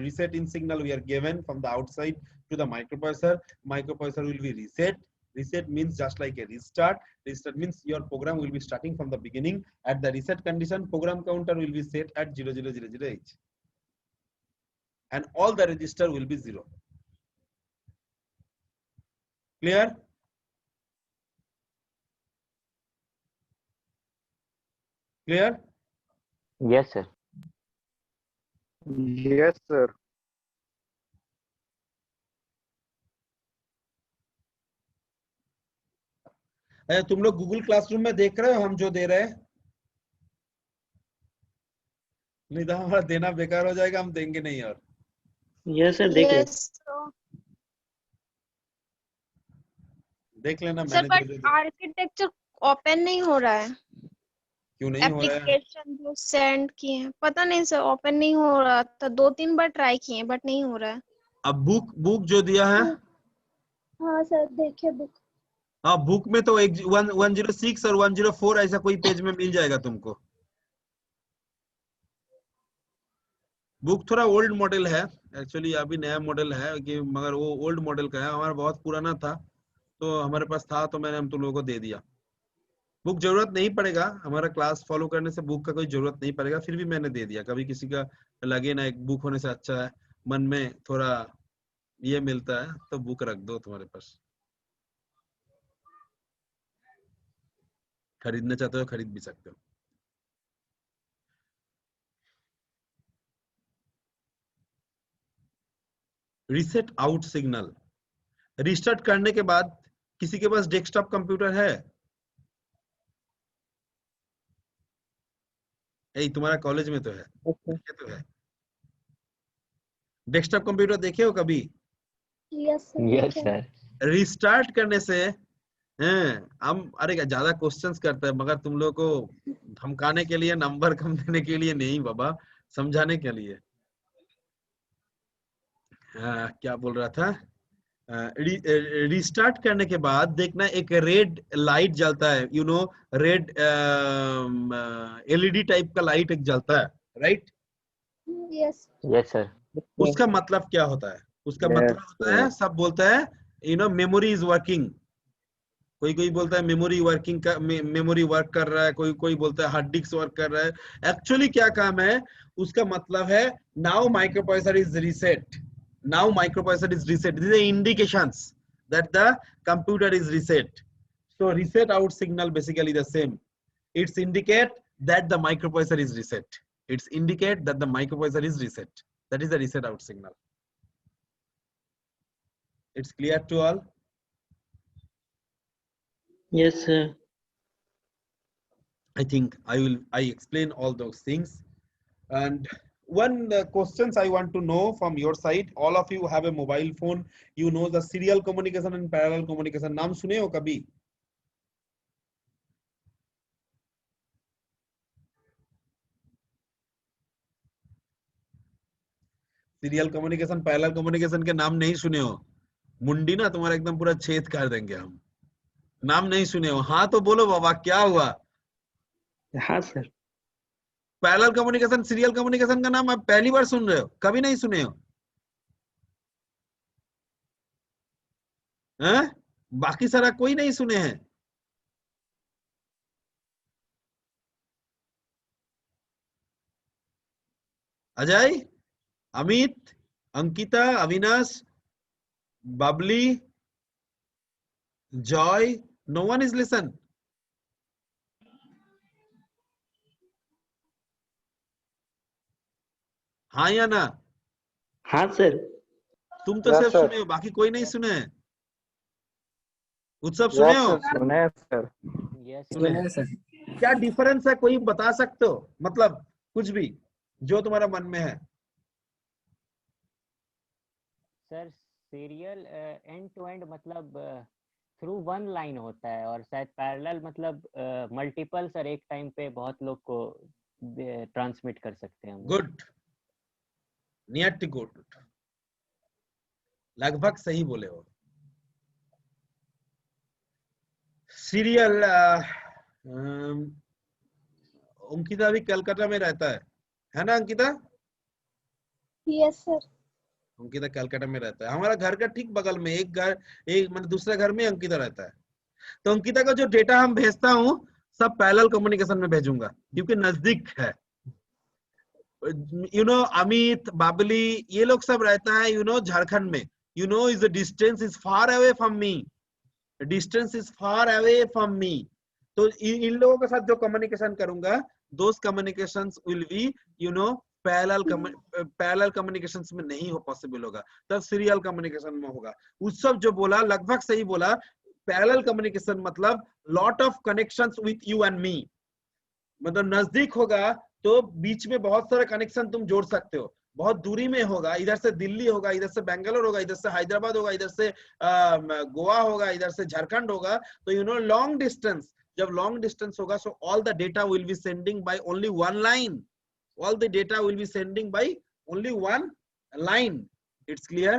A: reset in signal we are given from the outside to the microprocessor will be reset. Reset means just like a restart. Restart means your program will be starting from the beginning. At the reset condition, program counter will be set at 0000H. And all the register will be 0. Clear? Clear?
D: Yes, sir.
F: Yes, sir.
A: तुम लोग Google classroom में देख रहे हो हम जो दे रहे हैं? नहीं तो हमारा देना बेकार हो जाएगा, हम देंगे नहीं. और
E: यस सर, देख लो.
A: देख लेना.
G: सर बट आर्किटेक्चर ओपन नहीं हो रहा है.
A: क्यों नहीं हो रहा है?
G: एप्लीकेशन जो सेंड किए हैं पता नहीं सर, ओपन नहीं हो रहा था. 2-3 बार ट्राई किए बट नहीं हो रहा है.
A: अब बुक जो दिया है,
B: हाँ सर देखिए बुक.
A: हाँ बुक में तो 106 और 104 ऐसा कोई पेज में मिल जाएगा तुमको. बुक थोड़ा ओल्ड मॉडल है एक्चुअली, अभी नया मॉडल है कि मगर वो ओल्ड मॉडल का है. हमारा बहुत पुराना था तो हमारे पास था तो मैंने हम तुम लोगों को दे दिया. बुक जरूरत नहीं पड़ेगा, हमारा क्लास फॉलो करने से बुक का कोई जरूरत नहीं पड़ेगा, फिर भी मैंने दे दिया. कभी किसी का लगे ना एक बुक होने से अच्छा है, मन में थोड़ा ये मिलता है तो बुक रख दो तुम्हारे पास. खरीदना चाहते हो खरीद भी सकते हो. Reset out signal. रिस्टार्ट करने के बाद किसी के पास डेस्कटॉप कंप्यूटर है? तुम्हारा कॉलेज में तो है,
F: Okay.
A: तो है। डेस्कटॉप कंप्यूटर देखे हो कभी?
B: Yes sir.
D: Yes, sir.
A: Restart करने से हम अरे ज्यादा क्वेश्चंस करते हैं, मगर तुम लोग को धमकाने के लिए, नंबर कम देने के लिए नहीं बाबा, समझाने के लिए। क्या बोल रहा था? रिस्टार्ट करने के बाद देखना एक रेड लाइट जलता है, you know, red LED type का लाइट एक जलता है, राइट?
B: यस।
D: Yes, sir.
A: उसका मतलब क्या होता है? उसका
F: Yes,
A: मतलब होता है,
F: sir.
A: सब बोलता है, you know, memory is working. कोई कोई बोलता है मेमोरी वर्किंग का, मेमोरी वर्क कर रहा है, कोई कोई बोलता है हार्ड डिस्क वर्क कर रहा है। एक्चुअली क्या काम है? उसका मतलब है now microprocessor is reset, now microprocessor is reset. This is indications that the computer is reset. So reset out signal basically the same. It's indicate that the microprocessor is reset. It's indicate that the microprocessor is reset. That is the reset out signal. It's clear to all?
E: Yes, sir.
A: I think I explain all those things. And one questions I want to know from your side. All of you have a mobile phone. You know the serial communication and parallel communication. नाम सुने हो कभी? Serial communication, parallel communication के नाम नहीं सुने हो? मुंडी ना तुम्हारा एकदम पूरा छेद कर देंगे हम। नाम नहीं सुने हो? हाँ तो बोलो बाबा, क्या हुआ?
E: हाँ sir.
A: Parallel communication, serial communication का नाम आप पहली बार सुन रहे हो? कभी नहीं सुने हो? हैं? बाकी सारा कोई नहीं सुने हैं? Ajay, Amit, Ankita, Avinash, Babli, Joy, no one is listen. हाँ या ना?
E: हाँ सर।
A: तुम तो
F: Yes,
A: सिर्फ
F: sir.
A: सुने हो, बाकी कोई नहीं सुने हैं। उत्सव सुने
F: Yes,
A: हो?
F: sir. सुना है सर।
D: Yes,
A: सुने
D: sir.
A: हैं।
C: सर।
A: क्या डिफरेंस है, कोई बता सकते हो? मतलब कुछ भी जो तुम्हारा मन में है।
D: Sir serial end to end मतलब थ्रू वन लाइन होता है, और शायद पैरेलल मतलब मल्टीपल सर एक टाइम पे बहुत लोग को ट्रांसमिट कर सकते हैं हम।
A: गुड, नियर टू गुड, लगभग सही बोले हो। सीरियल, अंकिता भी कलकत्ता में रहता है ना अंकिता?
B: Yes sir.
A: अंकिता कलकत्ता में रहता है। हमारा घर का ठीक बगल में एक घर, एक मतलब दूसरा घर में अंकिता रहता है। तो अंकिता का जो डेटा हम भेजता हूँ सब पैरेलल कम्युनिकेशन में भेजूंगा, क्योंकि नजदीक है। यू नो, अमित, बाबली, ये लोग सब रहता है यू नो झारखंड में। You know is the distance is far away from me, distance is far away from me. तो इन लोगों के साथ जो कम्युनिकेशन करूंगा, those communications will be you know parallel communications में नहीं हो पॉसिबल होगा, तब सीरियल कम्युनिकेशन में होगा। उत्सव जो बोला लगभग सही बोला। पैरेलल कम्युनिकेशन मतलब lot of connections with you and me, मतलब नजदीक होगा तो बीच में बहुत सारे कनेक्शन तुम जोड़ सकते हो। बहुत दूरी में होगा, इधर से दिल्ली होगा, इधर से बेंगलोर होगा, इधर से हैदराबाद होगा, इधर से गोवा होगा, इधर से झारखंड होगा। तो यू नो लॉन्ग डिस्टेंस, जब लॉन्ग डिस्टेंस होगा so all the data will be sending by only one line, all the data will be sending by only one line. It's clear?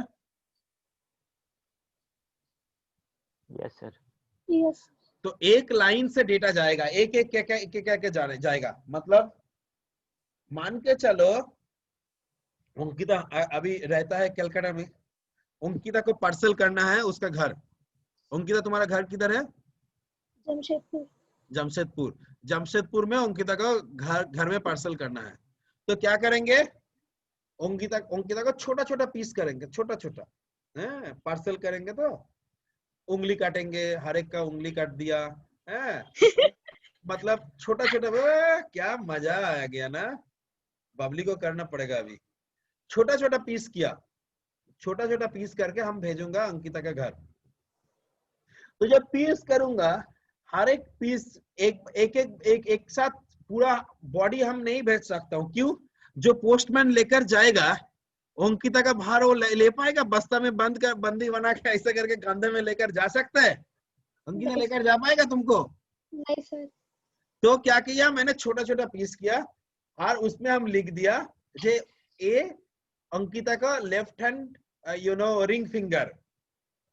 D: Yes sir.
B: Yes.
A: तो एक line से data जाएगा, एक एक क्या जाएगा। मतलब मान के चलो अंकिता अभी रहता है कलकत्ता में, अंकिता को पार्सल करना है उसका घर। अंकिता तुम्हारा घर किधर है?
B: जमशेदपुर।
A: जमशेदपुर। जमशेदपुर में अंकिता को घर में पार्सल करना है। तो क्या करेंगे? अंकिता को छोटा छोटा पीस करेंगे, छोटा छोटा पार्सल करेंगे। तो उंगली काटेंगे, हर एक का उंगली काट दिया मतलब छोटा छोटा। क्या मजा आ गया ना, बबली को करना पड़ेगा अभी। छोटा छोटा पीस किया, छोटा छोटा पीस करके हम भेजूंगा अंकिता का घर। तो जब पीस करूंगा, हर एक पीस एक साथ पूरा बॉडी हम नहीं भेज सकता हूँ। क्यों? जो पोस्टमैन लेकर जाएगा अंकिता का भार वो ले पाएगा? बस्ता में बंदी बना के ऐसे करके कंधे में लेकर जा सकता है? अंकिता लेकर जा पाएगा तुमको?
B: नहीं सर।
A: तो क्या किया मैंने, छोटा छोटा पीस किया और उसमें हम लिख दिया जे ए अंकिता का left hand ring finger,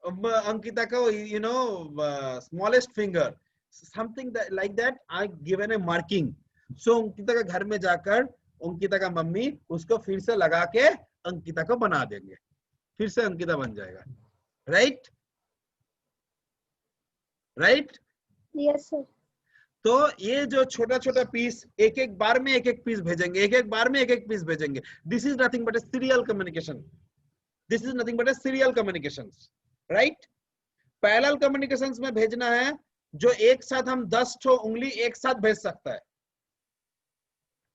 A: Ankita का smallest finger, something like that I given a marking. So Ankita का घर में जाकर अंकिता का मम्मी उसको फिर से लगा के अंकिता को बना देंगे, फिर से अंकिता बन जाएगा। Right right
B: yes sir.
A: तो ये जो छोटा छोटा पीस एक एक बार में एक एक पीस भेजेंगे, एक एक बार में एक एक पीस भेजेंगे। This is nothing but A serial communication, this is nothing but A serial communication. Right, parallel communications में भेजना है जो एक साथ हम 10 ठो उंगली एक साथ भेज सकता है,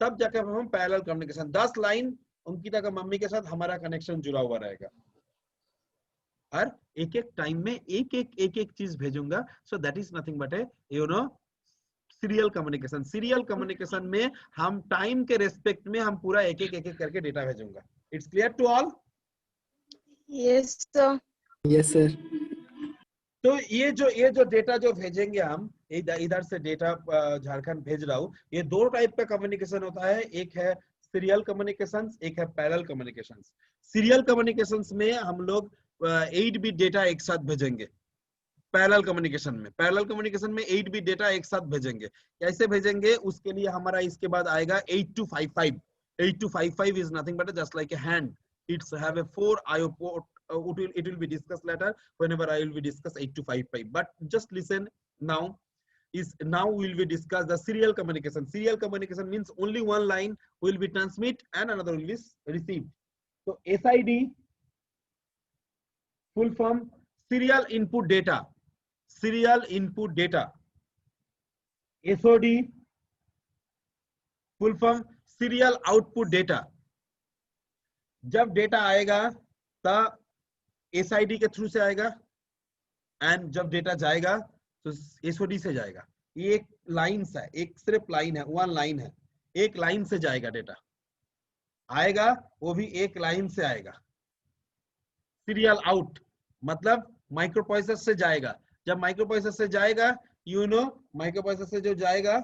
A: तब जाकर हम पैरेलल कम्युनिकेशन। 10 लाइन अंकिता का मम्मी के साथ हमारा कनेक्शन जुड़ा हुआ रहेगा और एक एक टाइम में एक एक चीज भेजूंगा। So that is nothing but A serial communication. Serial communication में हम टाइम के रेस्पेक्ट में हम पूरा एक एक करके डेटा भेजूंगा। It's clear to all?
G: Yes sir.
C: Yes sir.
A: तो ये जो डेटा जो भेजेंगे हम इधर से डेटा झारखंड भेज रहा हूँ, ये दो टाइप का कम्युनिकेशन होता है। एक है सीरियल कम्युनिकेशन, एक है पैरेलल कम्युनिकेशन। सीरियल कम्युनिकेशन में हम लोग 8 बिट डेटा एक साथ भेजेंगे। पैरेलल कम्युनिकेशन में 8 बिट डेटा एक साथ भेजेंगे। कैसे भेजेंगे उसके लिए हमारा इसके बाद आएगा 8255। 8255 is nothing but just like a hand. It's have a 4 IO port. It will be discussed later whenever I will be discuss 8255. But just listen now. Now we will be discuss the serial communication. Serial communication means only one line will be transmit and another will be received. So SID full form serial input data. Serial input data. SOD full form serial output data. जब data आएगा तब SID के through से आएगा and जब data जाएगा तो SOD से जाएगा। ये एक लाइन है, एक सिर्फ लाइन है, वन लाइन है, एक लाइन से जाएगा डेटा आएगा, वो भी एक लाइन से आएगा। सीरियल आउट मतलब माइक्रोप्रोसेसर से जाएगा। जब माइक्रोप्रोसेसर से जाएगा, माइक्रोप्रोसेसर से जो जाएगा,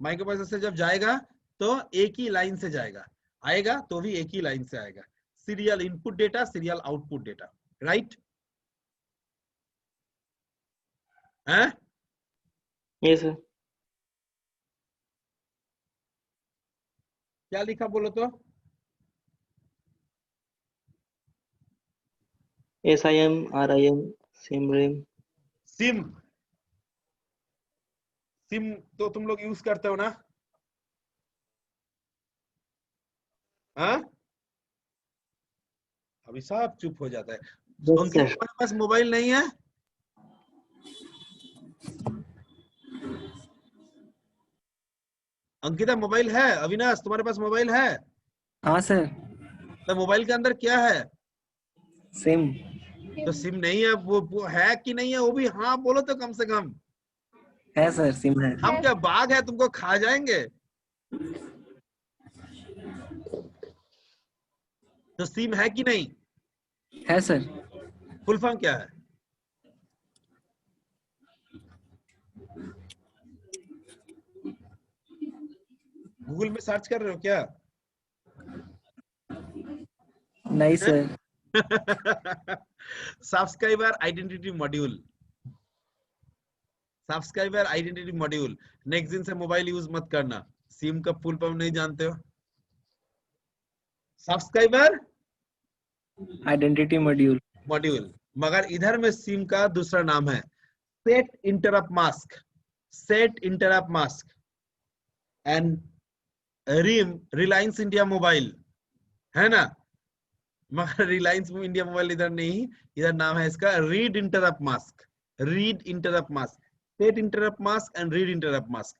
A: माइक्रोप्रोसेसर से जब जाएगा तो एक ही लाइन से जाएगा, आएगा तो भी एक ही लाइन से आएगा। Serial input data, serial output data. Right? हैं?
E: Yes sir.
A: क्या लिखा बोलो तो?
E: SIM, RIM, SIM,
A: सिम तो तुम लोग यूज करते हो ना? हाँ? अभी सब चुप हो जाता है। अंकिता तुम्हारे पास मोबाइल नहीं है? अंकिता मोबाइल है? अविनाश तुम्हारे पास मोबाइल है?
C: हाँ सर।
A: तो मोबाइल के अंदर क्या है?
C: सिम।
A: तो सिम नहीं है, वो है कि नहीं है वो भी हाँ बोलो तो कम से कम।
C: है सर, सिम है।
A: हम क्या बाघ है तुमको खा जाएंगे? तो सिम है कि नहीं?
C: है सर।
A: फुल फॉर्म क्या है? गूगल में सर्च कर रहे हो क्या?
C: नहीं sir.
A: Subscriber identity module. Subscriber identity module. Next दिन से मोबाइल यूज मत करना। सिम का फुल फॉर्म नहीं जानते हो? Subscriber
C: identity module.
A: मॉड्यूल, मगर इधर में सिम का दूसरा नाम है set interrupt mask. Set interrupt mask and RIM Reliance India mobile है ना, मगर रिलायंस इंडिया मोबाइल इधर नहीं, इधर नाम है इसका read interrupt mask. Read interrupt mask, set interrupt mask and read interrupt mask.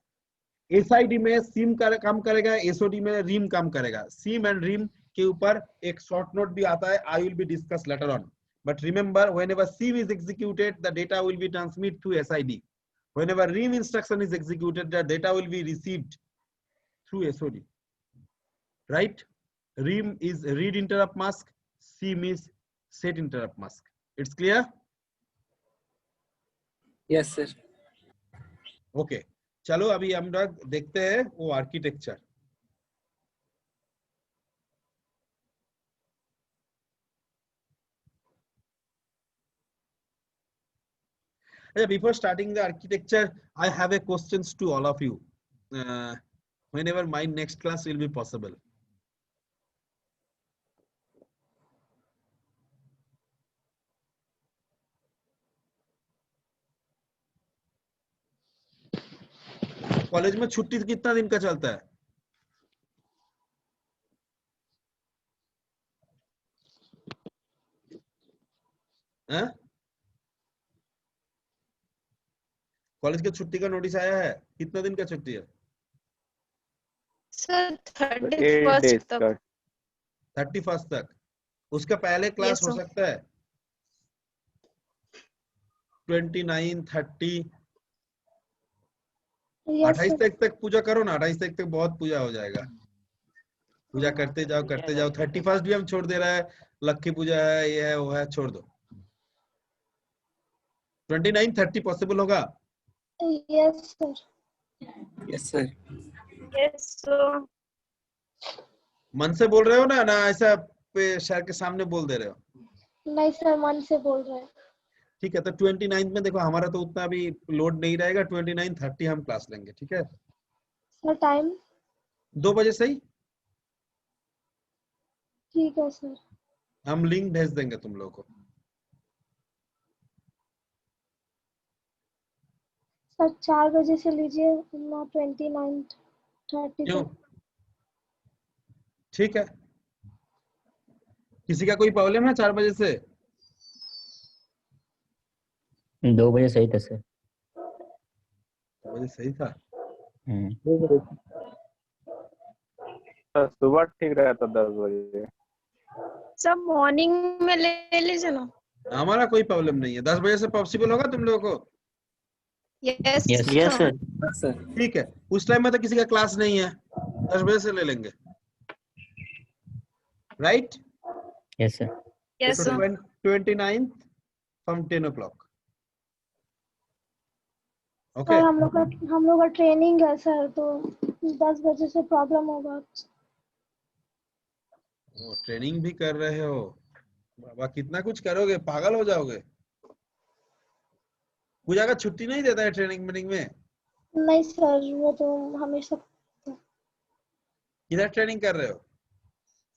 A: SID में सिम का काम करेगा, SOD में रिम काम करेगा। सिम एंड रिम के ऊपर एक शॉर्ट नोट भी आता है, आई will be discuss later on, but remember whenever sieve is executed the data will be transmitted to SID. Whenever ream instruction is executed the data will be received through SOD, right? Ream is read interrupt mask, sieve is set interrupt mask. It's clear?
C: Yes, sir.
A: Okay चलो अभी हम लोग देखते हैं वो architecture. Before starting the architecture, I have a questions to all of you. Whenever my next class will be possible. College में छुट्टी कितना दिन का चलता है? कॉलेज के छुट्टी का नोटिस आया है? कितना दिन का छुट्टी है?
G: सर
F: 8
G: 31st
F: days
G: तक।
F: का
A: 31st तक। उसका पहले क्लास
G: Yes,
A: हो
G: sir.
A: सकता है 29, 30,
B: Yes,
A: 28
B: sir.
A: तारीख तक पूजा करो ना। 28 तारीख तक बहुत पूजा हो जाएगा। पूजा करते जाओ 31st भी हम छोड़ दे रहा है, लक्की पूजा है, ये है वो है, छोड़ दो। 29, 30 पॉसिबल होगा?
B: Yes, sir.
C: Yes, sir.
G: Yes, sir.
A: मन से बोल रहे हो ना ऐसा सर के सामने बोल दे रहे हो?
B: नहीं सर, मन से बोल रहे हैं।
A: ठीक है, तो 29 में देखो हमारा तो उतना भी लोड नहीं रहेगा। 29, 30 हम क्लास लेंगे, ठीक है?
B: Sir time?
A: 2 बजे सही?
B: ठीक है सर।
A: हम लिंक भेज देंगे तुम लोगों को।
B: सर 4 बजे से लीजिए ना, 29, 30
A: क्यों?
B: तक।
A: ठीक है, किसी का कोई प्रॉब्लम है 4 बजे से?
H: 2 बजे सही था सर।
A: 2 बजे सही था।
F: सुबह ठीक रहता 10 बजे।
G: सब मॉर्निंग में ले लीजिए ना।
A: हमारा कोई प्रॉब्लम नहीं है। 10 बजे से पॉसिबल होगा तुम लोगों को?
G: Yes
H: Yes,
E: Yes, sir.
C: Yes, sir.
A: ठीक है, उस टाइम में तो किसी का क्लास नहीं है, 10 बजे से ले लेंगे, राइट?
H: Yes, sir.
G: यस
A: तो
G: sir.
A: 29 from 10 o'clock। Okay,
B: sir हम लोग का ट्रेनिंग है सर, तो 10 बजे से प्रॉब्लम होगा।
A: ट्रेनिंग भी कर रहे हो? बाबा कितना कुछ करोगे, पागल हो जाओगे। पूजा का छुट्टी नहीं देता है ट्रेनिंग मीटिंग में?
B: नहीं सर, वो तो हमेशा।
A: किधर ट्रेनिंग कर रहे हो?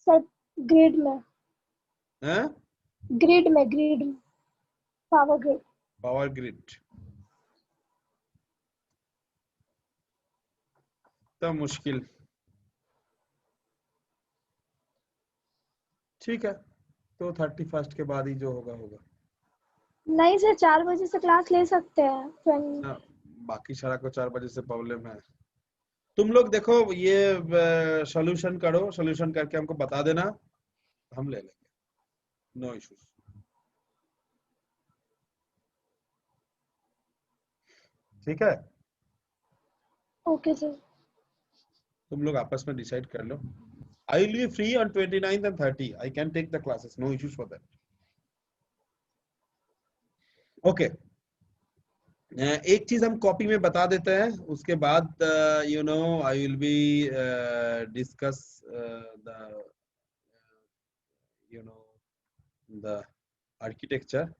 B: सर ग्रिड में,
A: हैं?
B: ग्रिड में पावर ग्रिड।
A: पावर ग्रिड तो मुश्किल। ठीक है, तो 31st के बाद ही जो होगा होगा।
B: नहीं सर, 4 बजे से क्लास ले सकते हैं।
A: ना, बाकी सारा को 4 बजे से प्रॉब्लम है। तुम लोग देखो ये सॉल्यूशन करो, सॉल्यूशन करके हमको बता देना, हम ले लेंगे, नो इश्यूज। ठीक है,
B: ओके सर।
A: तुम लोग आपस में डिसाइड कर लो। I will be free on 29th and 30. I can take the classes, no issues for that. Okay. एक चीज हम कॉपी में बता देते हैं, उसके बाद you know I will be discuss the you know the architecture.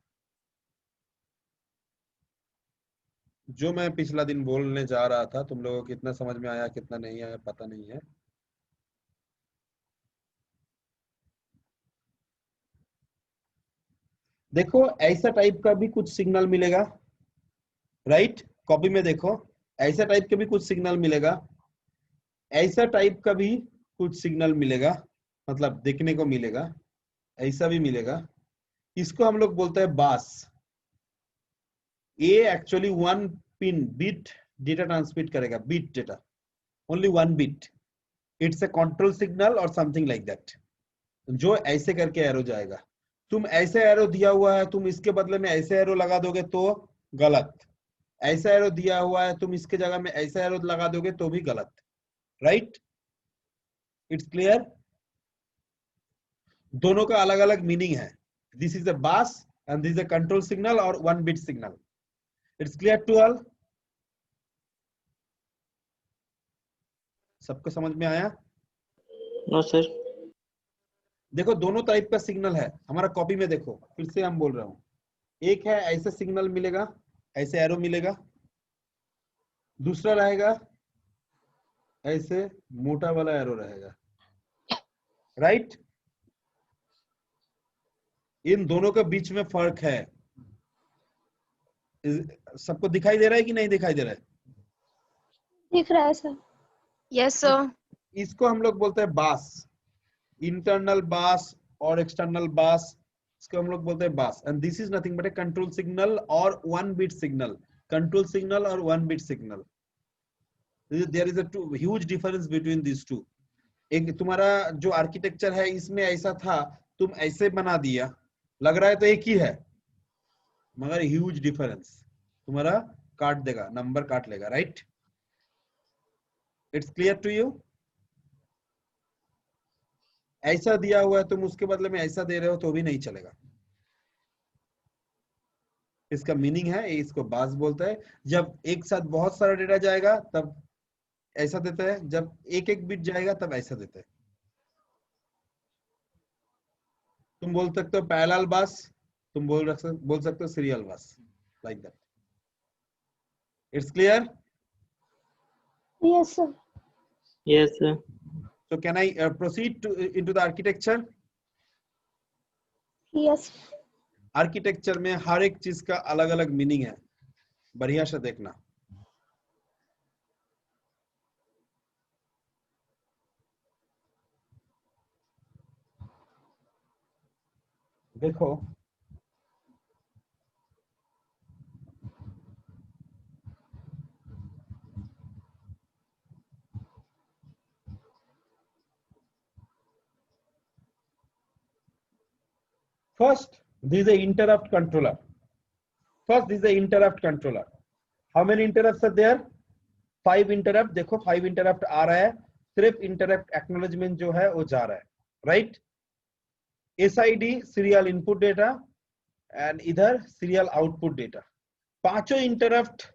A: जो मैं पिछला दिन बोलने जा रहा था, तुम लोगों को कितना समझ में आया कितना नहीं आया पता नहीं है। देखो ऐसा टाइप का भी कुछ सिग्नल मिलेगा, राइट? कॉपी में देखो, ऐसा टाइप का भी कुछ सिग्नल मिलेगा, ऐसा टाइप का भी कुछ सिग्नल मिलेगा, मतलब देखने को मिलेगा, ऐसा भी मिलेगा। इसको हम लोग बोलते हैं बास। ये actually 1 pin bit data transmit करेगा, bit data, only 1 bit. It's a control signal और समथिंग लाइक दैट। जो ऐसे करके एरो जाएगा। तुम ऐसे एरो दिया हुआ है, तुम इसके बदले में ऐसे एरो लगा दोगे तो गलत। ऐसा एरो दिया हुआ है, तुम इसके जगह में ऐसा एरो लगा दोगे तो भी गलत। Right, it's clear. दोनों का अलग अलग मीनिंग है। This is a bus and this is a control signal और 1 bit signal. It's clear to all? सबको समझ में आया?
E: No sir.
A: देखो दोनों टाइप का सिग्नल है हमारा कॉपी में। देखो फिर से हम बोल रहा हूं, एक है ऐसे सिग्नल मिलेगा, ऐसे एरो मिलेगा। दूसरा रहेगा ऐसे मोटा वाला एरो रहेगा। राइट, इन दोनों के बीच में फर्क है। सबको दिखाई दे रहा है कि नहीं दिखाई दे रहा है?
B: दिख रहा है सर।
G: Yes sir.
A: इसको हम लोग बोलते हैं बास, इंटरनल बास और एक्सटर्नल बास, इसको हम लोग बोलते हैं bus. And this is nothing but a control signal और 1 बिट सिग्नल। कंट्रोल सिग्नल और 1 bit signal, there is a huge difference between this two. एक तुम्हारा जो आर्किटेक्चर है इसमें ऐसा था, तुम ऐसे बना दिया, लग रहा है तो एक ही है, मगर ह्यूज डिफरेंस। तुम्हारा काट देगा, नंबर काट लेगा। Right, it's clear to you? ऐसा दिया हुआ है, तुम उसके बदले में ऐसा दे रहे हो तो भी नहीं चलेगा। इसका मीनिंग है, इसको बास बोलता है। जब एक साथ बहुत सारा डेटा जाएगा तब ऐसा देता है, जब एक एक बिट जाएगा तब ऐसा देता है। तुम बोल सकते हो पैरेलल बास, तुम बोल सकते हो सीरियल बास, like that. It's clear?
B: Yes sir.
E: Yes sir.
A: So can I proceed into the architecture?
B: Yes.
A: Architecture में हर एक चीज का अलग अलग मीनिंग है, बढ़िया से देखना। देखो first, this is a interrupt controller. First, this is a interrupt controller. How many interrupts are there? 5 interrupt। देखो 5 interrupt आ रहा है, सिर्फ interrupt acknowledgement जो है वो जा रहा है। Right, SID serial input data and इधर serial output data। पांचों interrupt,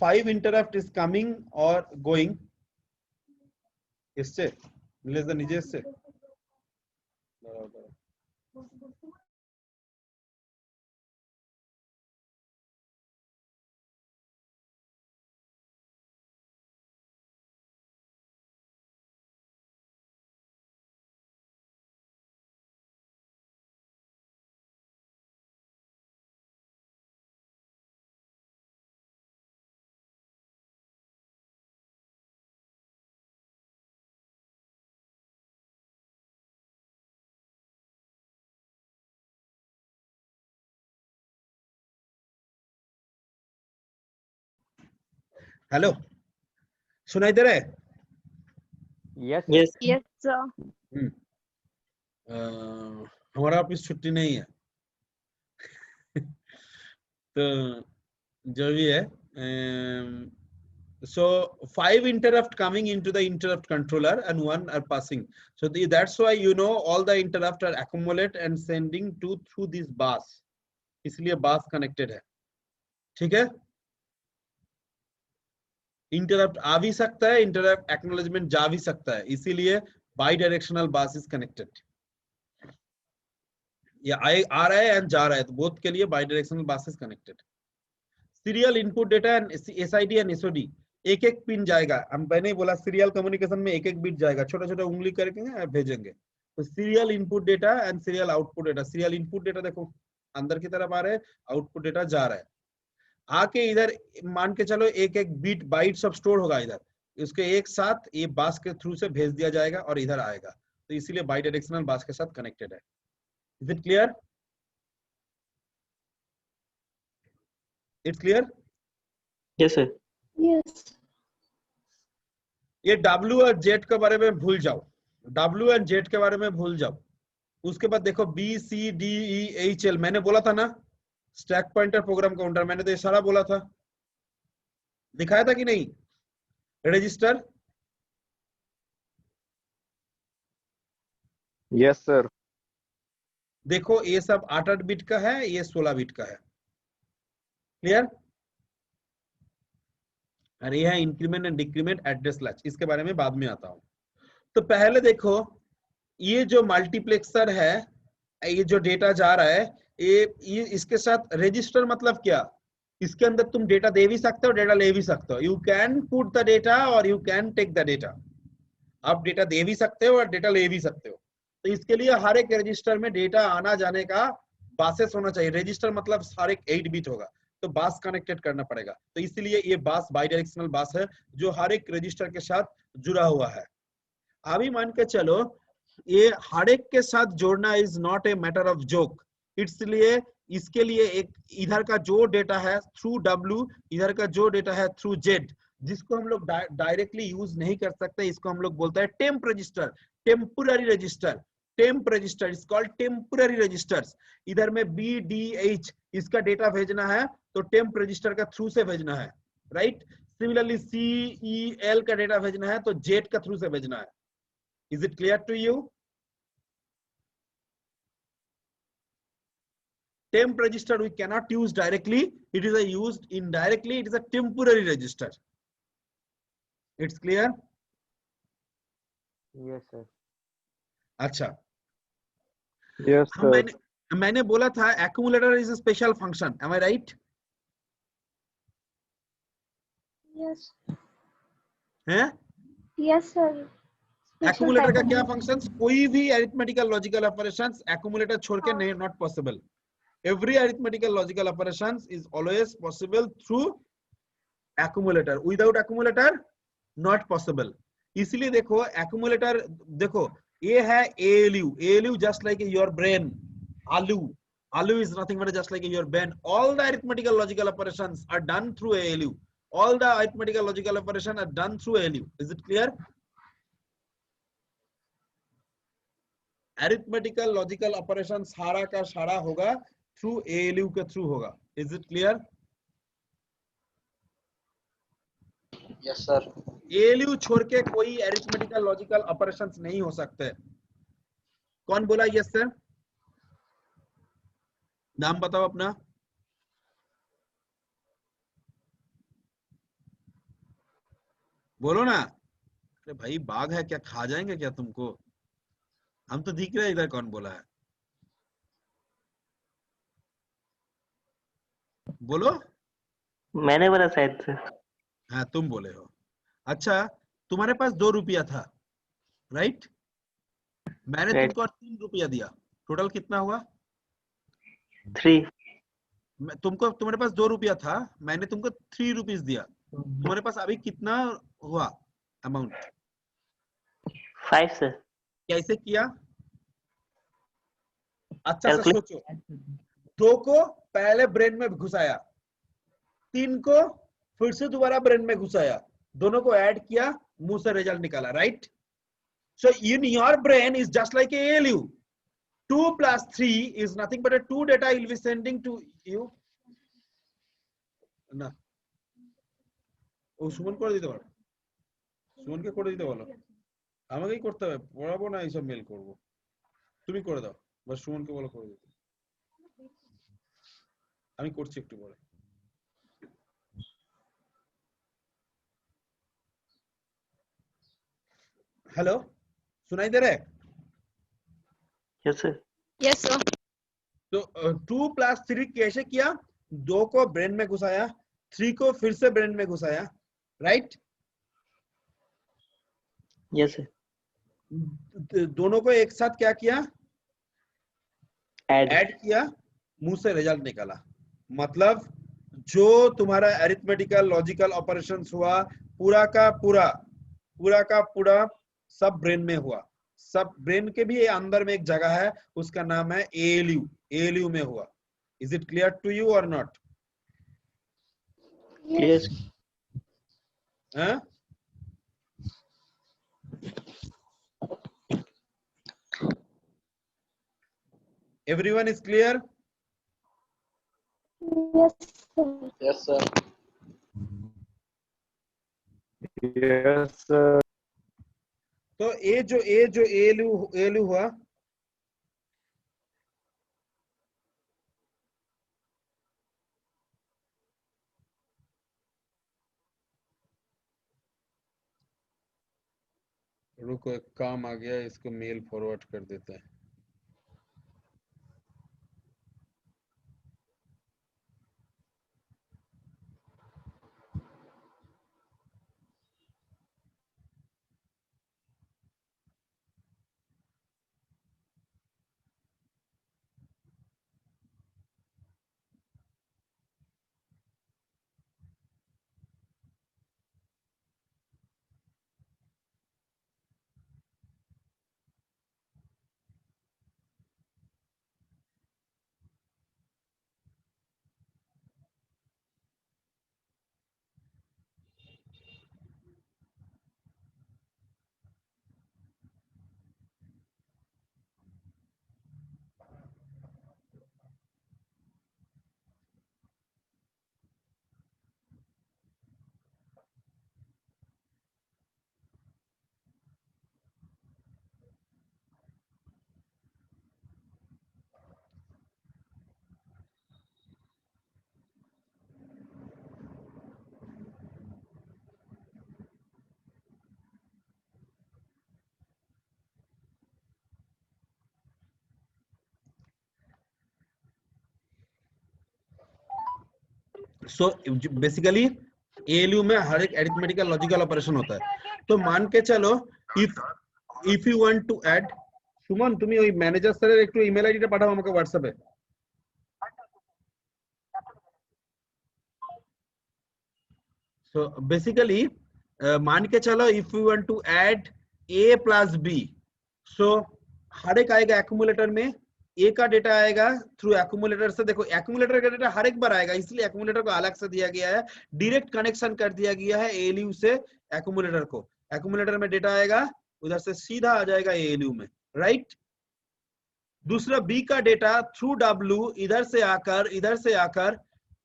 A: 5 interrupt is coming or going। इससे less than नीचे से हेलो, सुनाई दे रहा है?
D: Yes
E: yes.
G: Yes sir.
A: हमारा ऑफिस छुट्टी नहीं है तो जो भी है, so 5 interrupt coming into the interrupt controller and 1 are passing. So that's why all the interrupt are accumulate and sending through this bus, इसलिए bus connected है। ठीक है, इंटरप्ट आ भी सकता है, इंटरप्ट एक्नॉलेजमेंट जा भी सकता है, इसीलिए बाई डायरेक्शनल बस इज कनेक्टेड। ये आ रहा है एंड जा रहा है, तो बोथ के लिए बाई डायरेक्शनल बस is connected. Serial input data and SID and SOD, एक एक पिन जाएगा। हम पहले ही बोला सीरियल कम्युनिकेशन में एक एक बिट जाएगा, छोटा छोटा उंगली करके भेजेंगे। तो serial input data and serial output data. Serial input data देखो अंदर की तरफ आ रहे हैं, आउटपुट डेटा जा रहा है। आके इधर मान के चलो एक एक बीट बाइट्स ऑफ स्टोर होगा इधर, उसके एक साथ ये बास के थ्रू से भेज दिया जाएगा और इधर आएगा, तो इसीलिए बाई डायरेक्शनल बास के साथ कनेक्टेड है। Is it clear? It's clear?
E: Yes sir.
B: Yes.
A: ये W और Z के बारे में भूल जाओ, W और Z के बारे में भूल जाओ। उसके बाद देखो BCDEHL, मैंने बोला था ना स्टैक पॉइंटर प्रोग्राम काउंटर, मैंने तो ये सारा बोला था, दिखाया था कि नहीं? Register,
F: yes sir.
A: देखो ये सब 8-8 बिट का है, ये 16 बिट का है। क्लियर? और ये है increment and decrement address latch, इसके बारे में बाद में आता हूं। तो पहले देखो ये जो मल्टीप्लेक्सर है, ये जो डेटा जा रहा है, ये इसके साथ रजिस्टर मतलब क्या? इसके अंदर तुम डेटा दे भी सकते हो, डेटा ले भी सकते हो। You can put the data और you can take the data. आप डेटा दे भी सकते हो और डेटा ले भी सकते हो। तो इसके लिए हर एक रजिस्टर में डेटा आना जाने का बासेस होना चाहिए। रजिस्टर मतलब हर एक 8 बिट होगा, तो बास कनेक्टेड करना पड़ेगा। तो इसलिए ये बास बाइडायरेक्शनल बास है जो हर एक रजिस्टर के साथ जुड़ा हुआ है। अभी मान के चलो ये हर एक के साथ जोड़ना is not a matter of joke. इसलिए इसके लिए एक इधर का जो डेटा है थ्रू W, इधर का जो डेटा है थ्रू Z, जिसको हम लोग डायरेक्टली यूज नहीं कर सकते, इसको हम लोग बोलते हैं temp register, temporary register. Temp register is called temporary registers. इधर में BDH इसका डेटा भेजना है तो टेम्प रजिस्टर का थ्रू से भेजना है, राइट? सिमिलरली CEL का डेटा भेजना है तो Z का थ्रू से भेजना है। Is it clear to you? Temp register we cannot use directly. It is used indirectly. It is a temporary register. It's clear?
D: Yes sir.
A: अच्छा,
F: यस सर।
A: मैंने बोला था accumulator is a special function. Am I right?
B: Yes.
A: हैं?
B: Yes sir. Special
A: Accumulator का
B: type
A: क्या
B: of-
A: functions? कोई भी arithmetical logical operations accumulator छोड़ के नहीं, not possible. Every arithmetical logical operations is always possible through accumulator. Without accumulator not possible. इसलिए देखो accumulator, देखो ये है ALU, ALU just like your brain. ALU is nothing but just like your brain. All the arithmetical logical operations are done through ALU. All the arithmetical logical operations are done through ALU. Is it clear? Arithmetical logical operations सारा का सारा होगा through ALU के through होगा। Is it clear?
E: Yes sir.
A: ALU छोड़ के कोई arithmetical logical operations नहीं हो सकते। कौन बोला यस सर? नाम बताओ अपना। बोलो ना। अरे भाई बाघ है क्या, खा जाएंगे क्या तुमको? हम तो दिख रहे हैं इधर, कौन बोला है? बोलो।
E: मैंने बोला शायद से।
A: हाँ तुम बोले हो। अच्छा, तुम्हारे पास 2 रुपया था, राइट? मैंने
E: Right.
A: तुमको 3 रुपया दिया, टोटल कितना हुआ?
E: 3।
A: तुमको, तुम्हारे पास 2 रुपया था, मैंने तुमको 3 रुपीज दिया, तुम्हारे पास अभी कितना हुआ अमाउंट?
E: 5 सर।
A: कैसे किया? अच्छा से
E: Calculate-
A: सोचो। 2 को पहले ब्रेन में घुसाया, 3 को फिर से दोबारा ब्रेन में घुसाया, दोनों को ऐड किया, मुंह से रिजल्ट निकाला, right? So in your brain is just like a ALU. 2 plus 3 is nothing but a 2 data will be sending to you. না ও সুমন করে দিতে পারো, সুমনকে করে দিতে বলো, আমাকেই করতে হবে, পড়াবো না এইসব মেল করব, তুমি করে দাও, বাস সুমনকে বলো করে দিতে, আমি করছি একটু পরে। हेलो, सुनाई दे रहा है?
E: Yes sir.
G: Yes sir.
A: तो 2 plus 3 कैसे किया? 2 को ब्रेन में घुसाया, 3 को फिर से ब्रेन में घुसाया, राइट?
E: Yes sir.
A: दोनों को एक साथ क्या किया?
E: ऐड
A: ऐड किया, मुंह से रिजल्ट निकाला। मतलब जो तुम्हारा अरिथमेटिकल लॉजिकल ऑपरेशंस हुआ पूरा का पूरा सब ब्रेन में हुआ। सब ब्रेन के भी अंदर में एक जगह है, उसका नाम है ALU, ALU में हुआ। Is it clear to you और नॉट?
E: यस।
A: हाँ? Everyone is clear?
B: Yes, sir.
E: Yes, sir.
F: Yes, sir.
A: तो ए जो एलयू हुआ, रुको एक काम आ गया, इसको मेल फॉरवर्ड कर देते हैं। सो बेसिकली एएलयू में हर एक अरिथमेटिकल लॉजिकल ऑपरेशन होता है। तो मान के चलो if you want to add, Suman তুমি ওই ম্যানেজার স্যারের একটু ইমেল আইডিটা পাঠাও আমাকে হোয়াটসঅ্যাপে। सो बेसिकली मान के चलो if you want to add a plus b, so हर एक आएगा एक्यूमुलेटर में, ए का डेटा आएगा थ्रू एक्यूमुलेटर से। देखो एक्यूमुलेटर का डेटा हर एक बार आएगा, इसलिए एक्यूमुलेटर को अलग से दिया गया है, डायरेक्ट कनेक्शन कर दिया गया है एएलयू से एक्यूमुलेटर को। एक्यूमुलेटर में डेटा आएगा, उधर से सीधा आ जाएगा एएलयू में, राइट। दूसरा बी का डेटा थ्रू डब्ल्यू इधर से आकर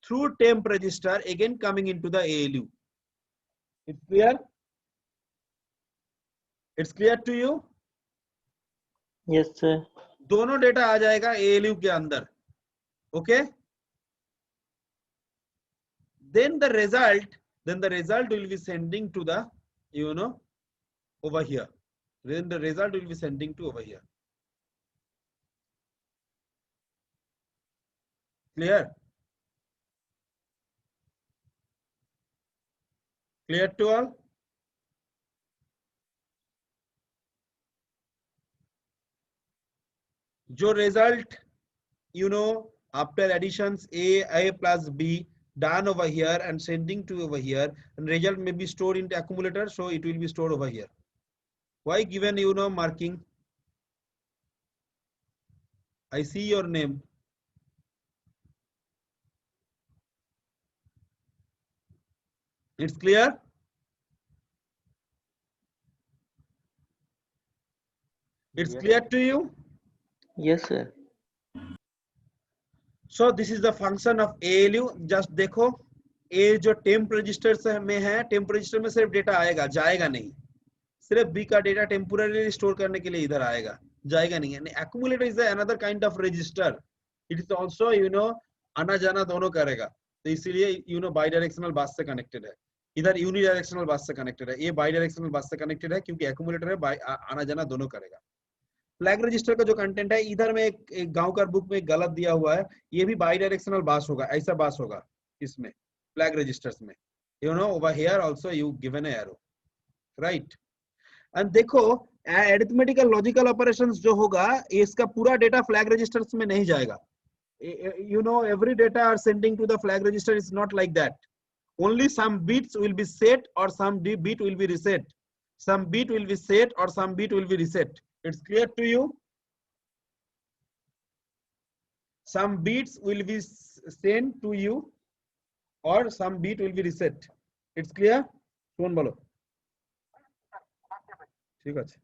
A: through temp register again coming into the ALU. It's clear? It's clear to you?
E: Yes, sir.
A: दोनों डेटा आ जाएगा एएलयू के अंदर, okay. then the result will be sending to the over here. Then the result will be sending to over here. Clear? Clear to all? जो result after additions a plus b done over here and sending to over here, and result may be stored into accumulator, so it will be stored over here. Why given marking? I see your name. It's clear? It's clear to you?
E: Yes, sir.
A: So this is the function of ALU. Just देखो A जो temp register में है, temp register में सिर्फ data आएगा, जाएगा नहीं। सिर्फ B का डेटा टेम्पोररी स्टोर करने के लिए इधर आएगा, जाएगा नहीं। Accumulator is another kind of register, it is also आना जाना दोनों करेगा। तो इसीलिए बाई डायरेक्शनल बस से कनेक्टेड है, इधर यूनिडायरेक्शनल बस से कनेक्टेड है, ये बाई डायरेक्शनल बस से कनेक्टेड है क्योंकि एक्यूमुलेटर है, आना जाना दोनों करेगा। फ्लैग रजिस्टर का जो कंटेंट है, इधर में एक गांव का बुक में गलत दिया हुआ है, ये भी बाई डायरेक्शनल बास होगा, ऐसा बास होगा इसमें फ्लैग रजिस्टर्स में। Over here also you given A arrow, right. And देखो अरिथमेटिकल लॉजिकल ऑपरेशंस जो होगा, इसका पूरा डेटा फ्लैग रजिस्टर्स में नहीं जाएगा। every data are sending to the flag register is not like that. Only some bits will be set or some bit will be reset. Some bit will be set or some bit will be reset. It's clear to you? Some bits will be sent to you or some bit will be reset. It's clear? Shon bolo. ঠিক আছে।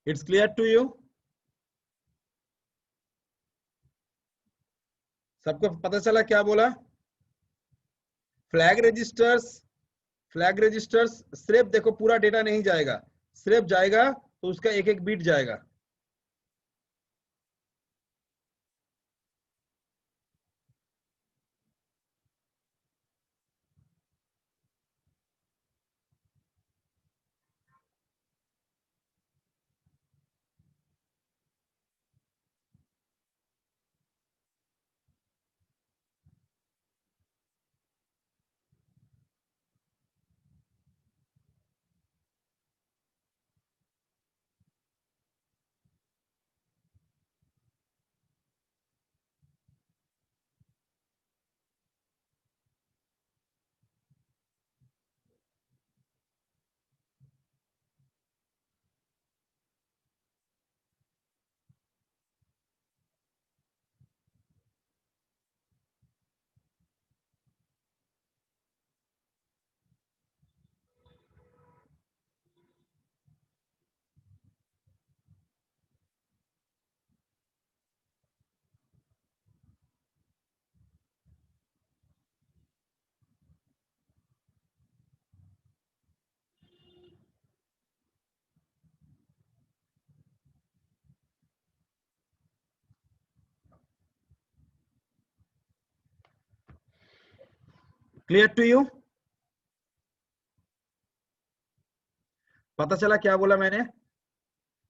A: It's clear to you? सबको पता चला क्या बोला? Flag registers सिर्फ देखो पूरा डेटा नहीं जाएगा, सिर्फ जाएगा तो उसका एक एक बीट जाएगा। Clear to you? पता चला क्या बोला मैंने?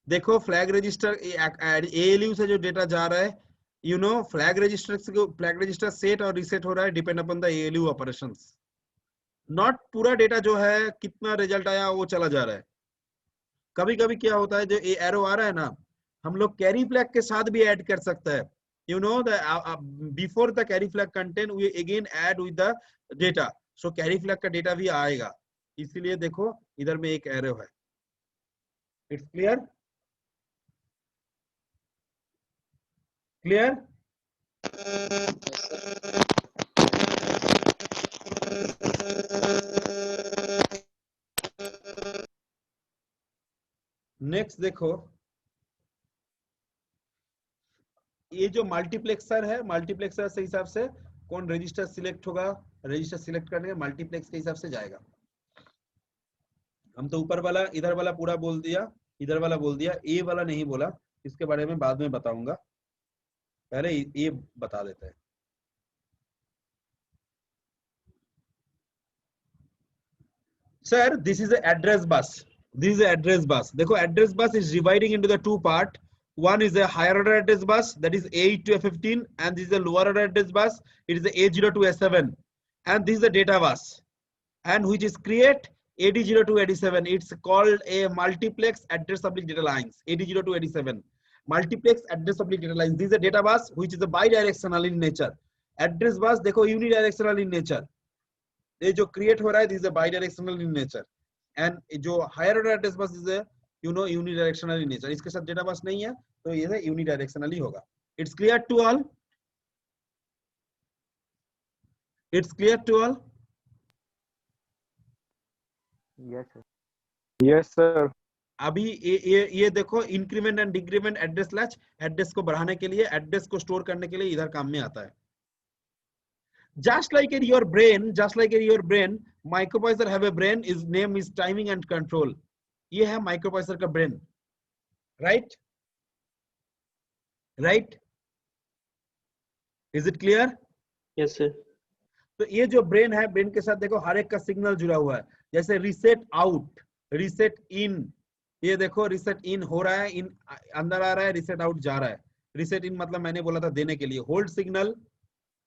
A: देखो फ्लैग रजिस्टर एएलयू से जो डेटा जा रहा है, you know flag register set और रीसेट हो रहा है depend upon the ALU operations. Not पूरा डेटा जो है कितना रिजल्ट आया वो चला जा रहा है। कभी कभी क्या होता है, जो एरो आ रहा है ना, हम लोग कैरी फ्लैग के साथ भी ऐड कर सकते हैं। You know the before the carry flag content we again add with the data, so carry flag का डेटा भी आएगा। इसीलिए देखो इधर में एक एरो है। It's clear? क्लियर? नेक्स्ट देखो, ये जो मल्टीप्लेक्सर है, मल्टीप्लेक्सर से हिसाब से कौन रजिस्टर सिलेक्ट होगा, रजिस्टर सिलेक्ट करने के मल्टीप्लेक्स के हिसाब से जाएगा। हम तो ऊपर वाला इधर वाला पूरा बोल दिया, इधर वाला बोल दिया, ए वाला नहीं बोला, इसके बारे में बाद में बताऊंगा, पहले ये बता देते हैं। Sir this is address bus, this is address bus. देखो address bus is dividing into the two part. One is a higher order address bus, that is A8 to A15, and this is a lower order address bus, it is the A0 to A7, and this is the data bus, and which is create AD0 to AD7. It's called a multiplex address public data lines, AD0 to AD7, multiplex address public data lines. This is a data bus which is a bidirectional in nature. Address bus देखो unidirectional in nature, ये जो create हो रहा है this is a bidirectional in nature, and जो higher order address bus is a you know unidirectional in nature. इसके साथ data bus नहीं है तो ये unidirectional ही होगा. It's clear to all? It's clear to all?
D: Yes sir.
F: Yes sir.
A: अभी ये देखो increment and decrement address latch, address को बढ़ाने के लिए, एड्रेस को स्टोर करने के लिए इधर काम में आता है। Just like in your brain, microprocessor have a brain, his name is timing and control. ये है microprocessor का brain, right? Right? Is it clear?
E: Yes sir.
A: तो ये जो brain है, brain के साथ देखो हर एक का सिग्नल जुड़ा हुआ है, जैसे reset out, reset in, ये देखो reset in हो रहा है, in अंदर आ रहा है, reset out जा रहा है। reset in मतलब मैंने बोला था देने के लिए, hold signal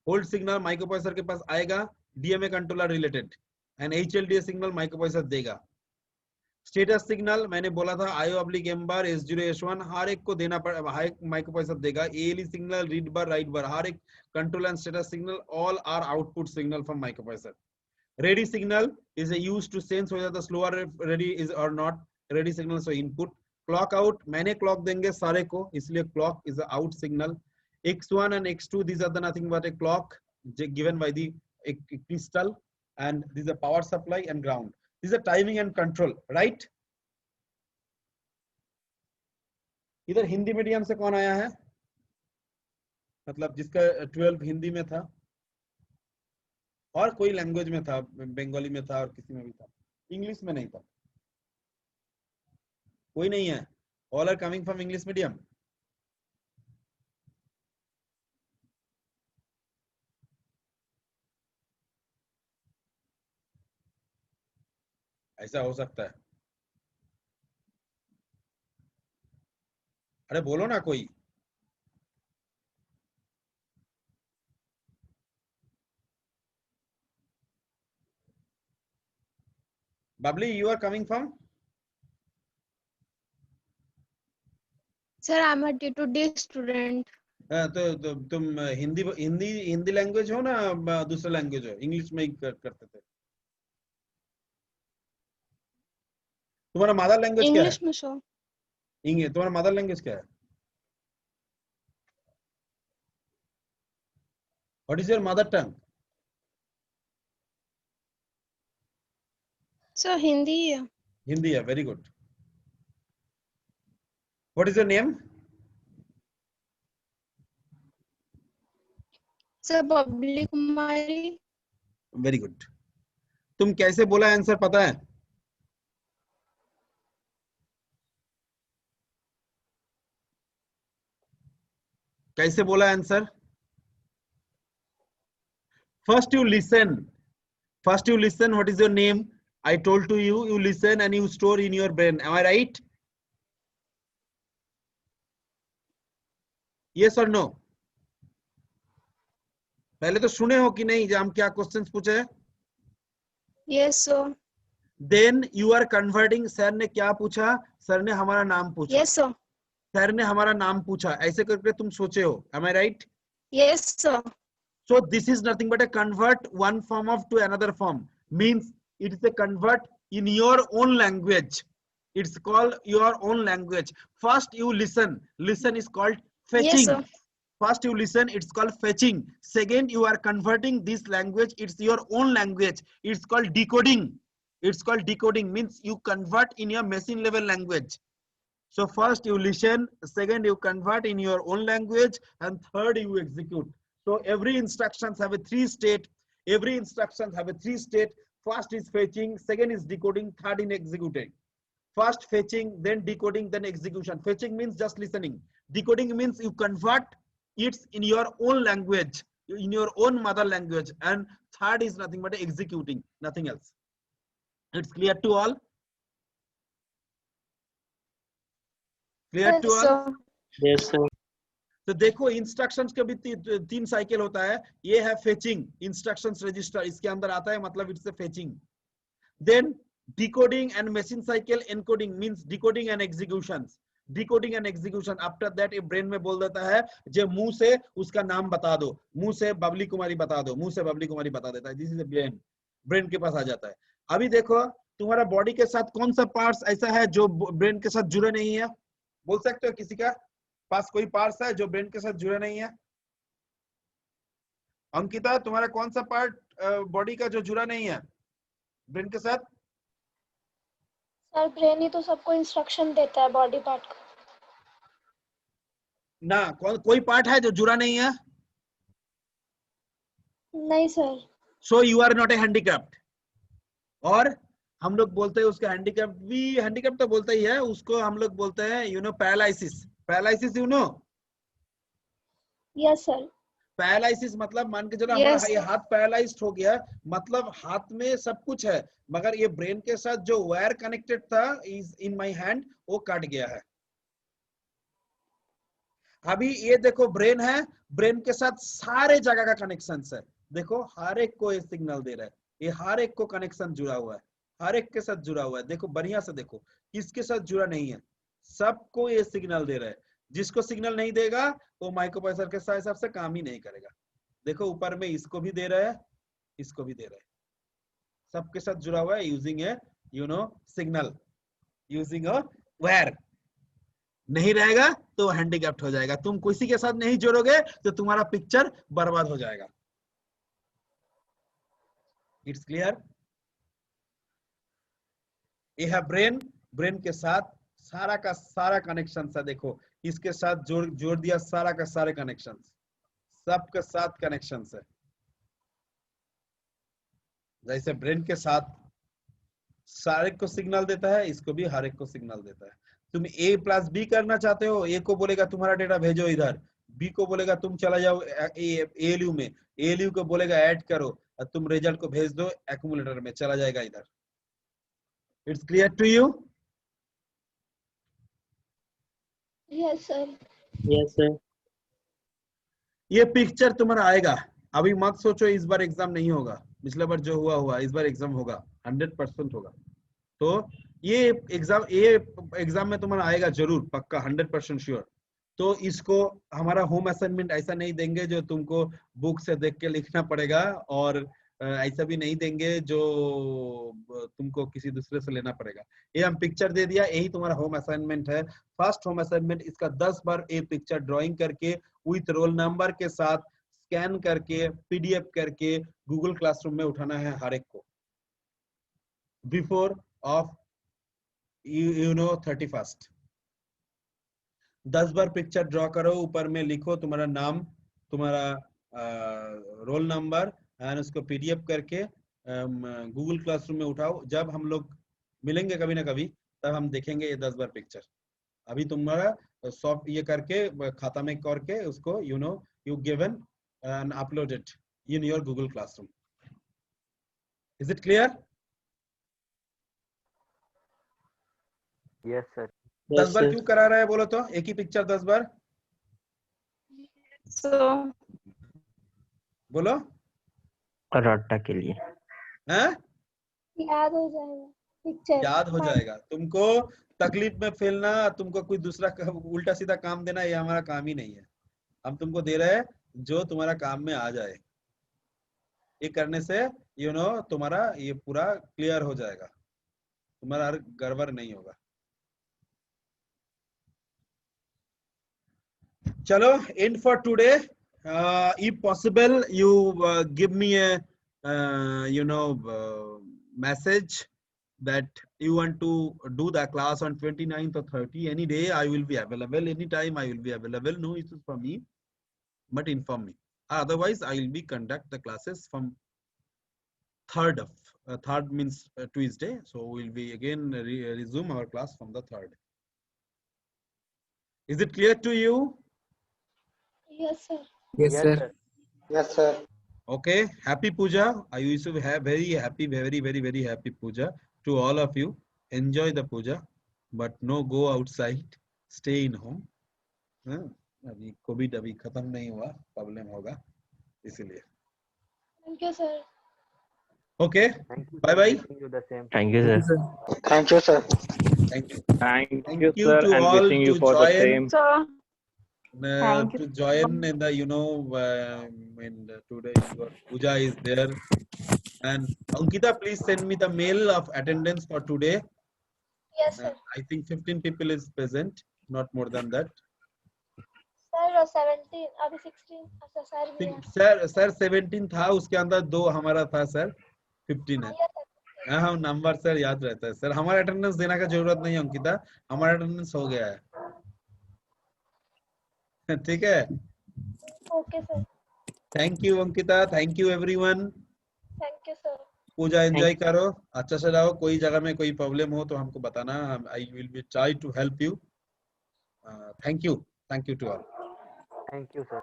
A: माइक्रोप्रोसेसर के पास आएगा DMA controller related, and HLDA signal microprocessor देगा। स्टेटस सिग्नल मैंने बोला था IO oblique M bar S0 S1 हर एक को देना पड़ेगा, हर एक माइक्रोप्रोसेसर देगा। ALE signal, read bar, write bar, हर एक control and status signal all are output signal from microprocessor. Ready signal is used to sense whether the slower ready is or not, ready signal so input. Clock out मैंने clock देंगे सारे को, इसलिए clock is out signal. X1 and X2, these are the nothing but a clock given by the crystal, and this is a power supply and ground. This is a timing and control, right? इधर Hindi medium से कौन आया है, मतलब जिसका 12 हिंदी में था और कोई लैंग्वेज में था, बंगाली में था और किसी में भी था, इंग्लिश में नहीं था, कोई नहीं है? All are coming from English medium. ऐसा हो सकता है? अरे बोलो ना कोई। Babli, you are coming from?
G: Sir I am a D2D student.
A: तो तुम हिंदी हिंदी हिंदी लैंग्वेज हो ना दूसरा लैंग्वेज हो? इंग्लिश में ही करते थे। तुम्हारा मदर लैंग्वेज क्या है?
G: इंग्लिश में सर।
A: इंग्लिश। तुम्हारा मदर लैंग्वेज क्या है? What is your mother tongue?
G: Sir Hindi है।
A: हिंदी है, very good. What is your name?
G: Sir Babli Kumari.
A: Very good. तुम कैसे बोला आंसर पता है? कैसे बोला answer? First you listen. First you listen. What is your name? I told to you. You listen and you store in your brain. Am I right? Yes or no? पहले तो सुने हो कि नहीं, जब हम क्या क्वेश्चंस पूछे?
G: Yes sir.
A: Then you are converting. Sir ने क्या पूछा? सर ने हमारा नाम पूछा।
G: Yes sir.
A: सर ने हमारा नाम पूछा, ऐसे करके तुम सोचे हो। Am I right?
G: Yes sir.
A: So this is nothing but a convert one form of to another form. Means it is a convert in your own language. It's called your own language. First you listen. Listen is called fetching.
G: Yes, sir.
A: First you listen, it's called fetching. Second, you are converting this language. It's your own language. It's called decoding. It's called decoding. Means you convert in your machine level language. So first you listen, second you convert in your own language, and third you execute. So every instructions have a 3 state. Every instructions have a 3 state. First is fetching, second is decoding, third in executing. First fetching, then decoding, then execution. Fetching means just listening. Decoding means you convert it in your own language, in your own mother language. And third is nothing but executing, nothing else. It's clear to all? Clear to all?
E: Yes sir.
A: तो देखो instructions के भी 3 cycle होता है। ये है fetching, instructions register इसके अंदर आता है, मतलब it's a fetching. Then decoding and machine cycle, encoding means decoding and executions. Decoding and execution, after that ये ब्रेन में बोल देता है, जो मुंह से उसका नाम बता दो, मुंह से बबली कुमारी बता दो, मुंह से बबली कुमारी बता देता है। दिस इज ब्रेन, ब्रेन के पास आ जाता है। अभी देखो तुम्हारा बॉडी के साथ कौन सा पार्ट्स ऐसा है जो ब्रेन के साथ जुड़े नहीं है? बोल सकते हो किसी का पास कोई पार्ट्स है जो ब्रेन के साथ जुड़े नहीं है? अंकिता, तुम्हारा कौन सा पार्ट बॉडी का जो जुड़ा नहीं है ब्रेन के साथ?
B: सर ब्रेन ही तो सबको इंस्ट्रक्शन देता है बॉडी पार्ट को।
A: ना कोई पार्ट है जो जुड़ा नहीं है?
B: नहीं सर।
A: So you are not a handicapped. और हम लोग बोलते हैं उसका हैंडीकैप्ड भी, हैंडीकैप्ड तो बोलते ही है उसको, हम लोग बोलते हैं you no paralysis. Paralysis you know?
B: Yes sir.
A: Paralysis मतलब मान के चलो
G: Yes,
A: हमारा ये हाथ पैरालाइज्ड हो गया, मतलब हाथ में सब कुछ है मगर ये ब्रेन के साथ जो वायर कनेक्टेड था इज इन माय हैंड, वो कट गया है। अभी ये देखो ब्रेन है, ब्रेन के साथ सारे जगह का कनेक्शन है। देखो हर एक को ये सिग्नल दे रहा है, ये हर एक को कनेक्शन जुड़ा हुआ है, हर एक के साथ जुड़ा हुआ है। देखो बढ़िया से देखो, किसके साथ जुड़ा नहीं है, सबको ये सिग्नल दे रहा है। जिसको सिग्नल नहीं देगा वो माइक्रोप्रोसेसर के हिसाब से काम ही नहीं करेगा। देखो ऊपर में इसको भी दे रहा है, इसको भी दे रहा है, सबके साथ जुड़ा हुआ है using A you know signal, using a wire. नहीं रहेगा तो हैंडीकैप्ड हो जाएगा। तुम किसी के साथ नहीं जोड़ोगे तो तुम्हारा पिक्चर बर्बाद हो जाएगा। It's clear? ये है ब्रेन, ब्रेन के साथ सारा का सारा कनेक्शन सा। देखो इसके साथ जोड़ दिया सारा का सारे कनेक्शंस, सबके साथ कनेक्शंस है। जैसे ब्रेन के साथ सारे को सिग्नल देता है, इसको भी हर एक को सिग्नल देता है। तुम A प्लस B करना चाहते हो, A को बोलेगा तुम्हारा डेटा भेजो इधर, B को बोलेगा तुम चला जाओ ALU में, ALU को बोलेगा ऐड करो, और तुम रिजल्ट को भेज दो एक्यूमुलेटर में, चला जाएगा इधर। It's clear to you?
B: Yes, sir.
E: Yes, sir.
A: ये पिक्चर तुम्हारा आएगा। अभी मत सोचो इस बार एग्जाम नहीं होगा, पिछले बार जो हुआ इस बार एग्जाम होगा, 100% होगा। तो ये एग्जाम में तुम्हारा आएगा जरूर, पक्का 100% श्योर। तो इसको हमारा होम असाइनमेंट ऐसा नहीं देंगे जो तुमको बुक से देख के लिखना पड़ेगा, और ऐसा भी नहीं देंगे जो तुमको किसी दूसरे से लेना पड़ेगा। ये हम पिक्चर दे दिया, यही तुम्हारा होम असाइनमेंट है। फर्स्ट होम असाइनमेंट, इसका 10 बार ये पिक्चर ड्राइंग करके विथ रोल नंबर के साथ स्कैन करके PDF करके गूगल क्लासरूम में उठाना है हर एक को, before of 31st। 10 bar picture draw करो, ऊपर में लिखो तुम्हारा नाम, तुम्हारा रोल नंबर, एंड उसको PDF करके गूगल क्लासरूम में उठाओ। जब हम लोग मिलेंगे कभी ना कभी, तब हम देखेंगे ये 10 बार पिक्चर। अभी तुम्हारा सॉफ्ट ये करके खाता में करके उसको you given and uploaded in your Google Classroom. Is it clear?
F: Yes, sir.
A: 10
E: Yes,
A: bar
E: sir.
A: क्यों करा रहा है बोलो तो? एक ही पिक्चर 10 बार
G: So
A: बोलो।
H: रट्टा के लिए।
A: हैं?
B: याद हो जाएगा पिक्चर।
A: याद हो जाएगा। तुमको तकलीफ में फैलना, तुमको कोई दूसरा उल्टा सीधा काम देना, ये हमारा काम ही नहीं है। हम तुमको दे रहे हैं जो तुम्हारा काम में आ जाए। ये करने से तुम्हारा ये पूरा क्लियर हो जाएगा, तुम्हारा गड़बड़ नहीं होगा। चलो, end for today. If possible, you give me a message that you want to do the class on 29th or 30. Any day I will be available. Anytime I will be available. No issues for me, but inform me. Otherwise, I will be conduct the classes from 3rd means Tuesday. So we will be again resume our class from the 3rd. Is it clear to you?
B: Yes, sir.
C: Yes, sir.
F: Yes, sir.
A: Okay, happy puja. I wish you have very happy, very, very, very happy puja to all of you. Enjoy the puja, but no go outside. Stay in home. अभी Covid अभी खत्म नहीं हुआ, problem होगा इसीलिए।
B: Thank you, sir.
A: Okay,
F: Thank you.
A: bye bye.
F: Wishing you the same.
H: Thank you sir.
F: Thank you, sir.
A: Thank you.
I: Thank
A: Thank
I: you,
A: you
I: sir,
A: to
I: and
A: all
I: wishing you
A: to
I: for the
A: join.
I: same.
G: so
B: Thank you.
A: To join in the when today your puja is there. And Ankita, please send me the mail of attendance for today.
B: Yes, sir.
A: I think 15 people is present, not more than that.
B: Sir, 17 अभी 16 अच्छा sir भी है।
A: Sir 17 था, उसके अंदर 2 हमारा था sir, 15 है।
B: Yes,
A: हाँ, नंबर सर याद रहता है सर। हमारा अटेंडेंस देने का जरूरत नहीं है अंकिता, हमारा अटेंडेंस हो गया है। ठीक है,
B: okay, sir.
A: Thank you Ankita, thank you everyone.
B: Thank you, sir.
A: Puja enjoy करो, अच्छा से रहो। कोई जगह में कोई प्रॉब्लम हो तो हमको बताना, I will be try to help you. Thank you to all.
F: Thank you, sir.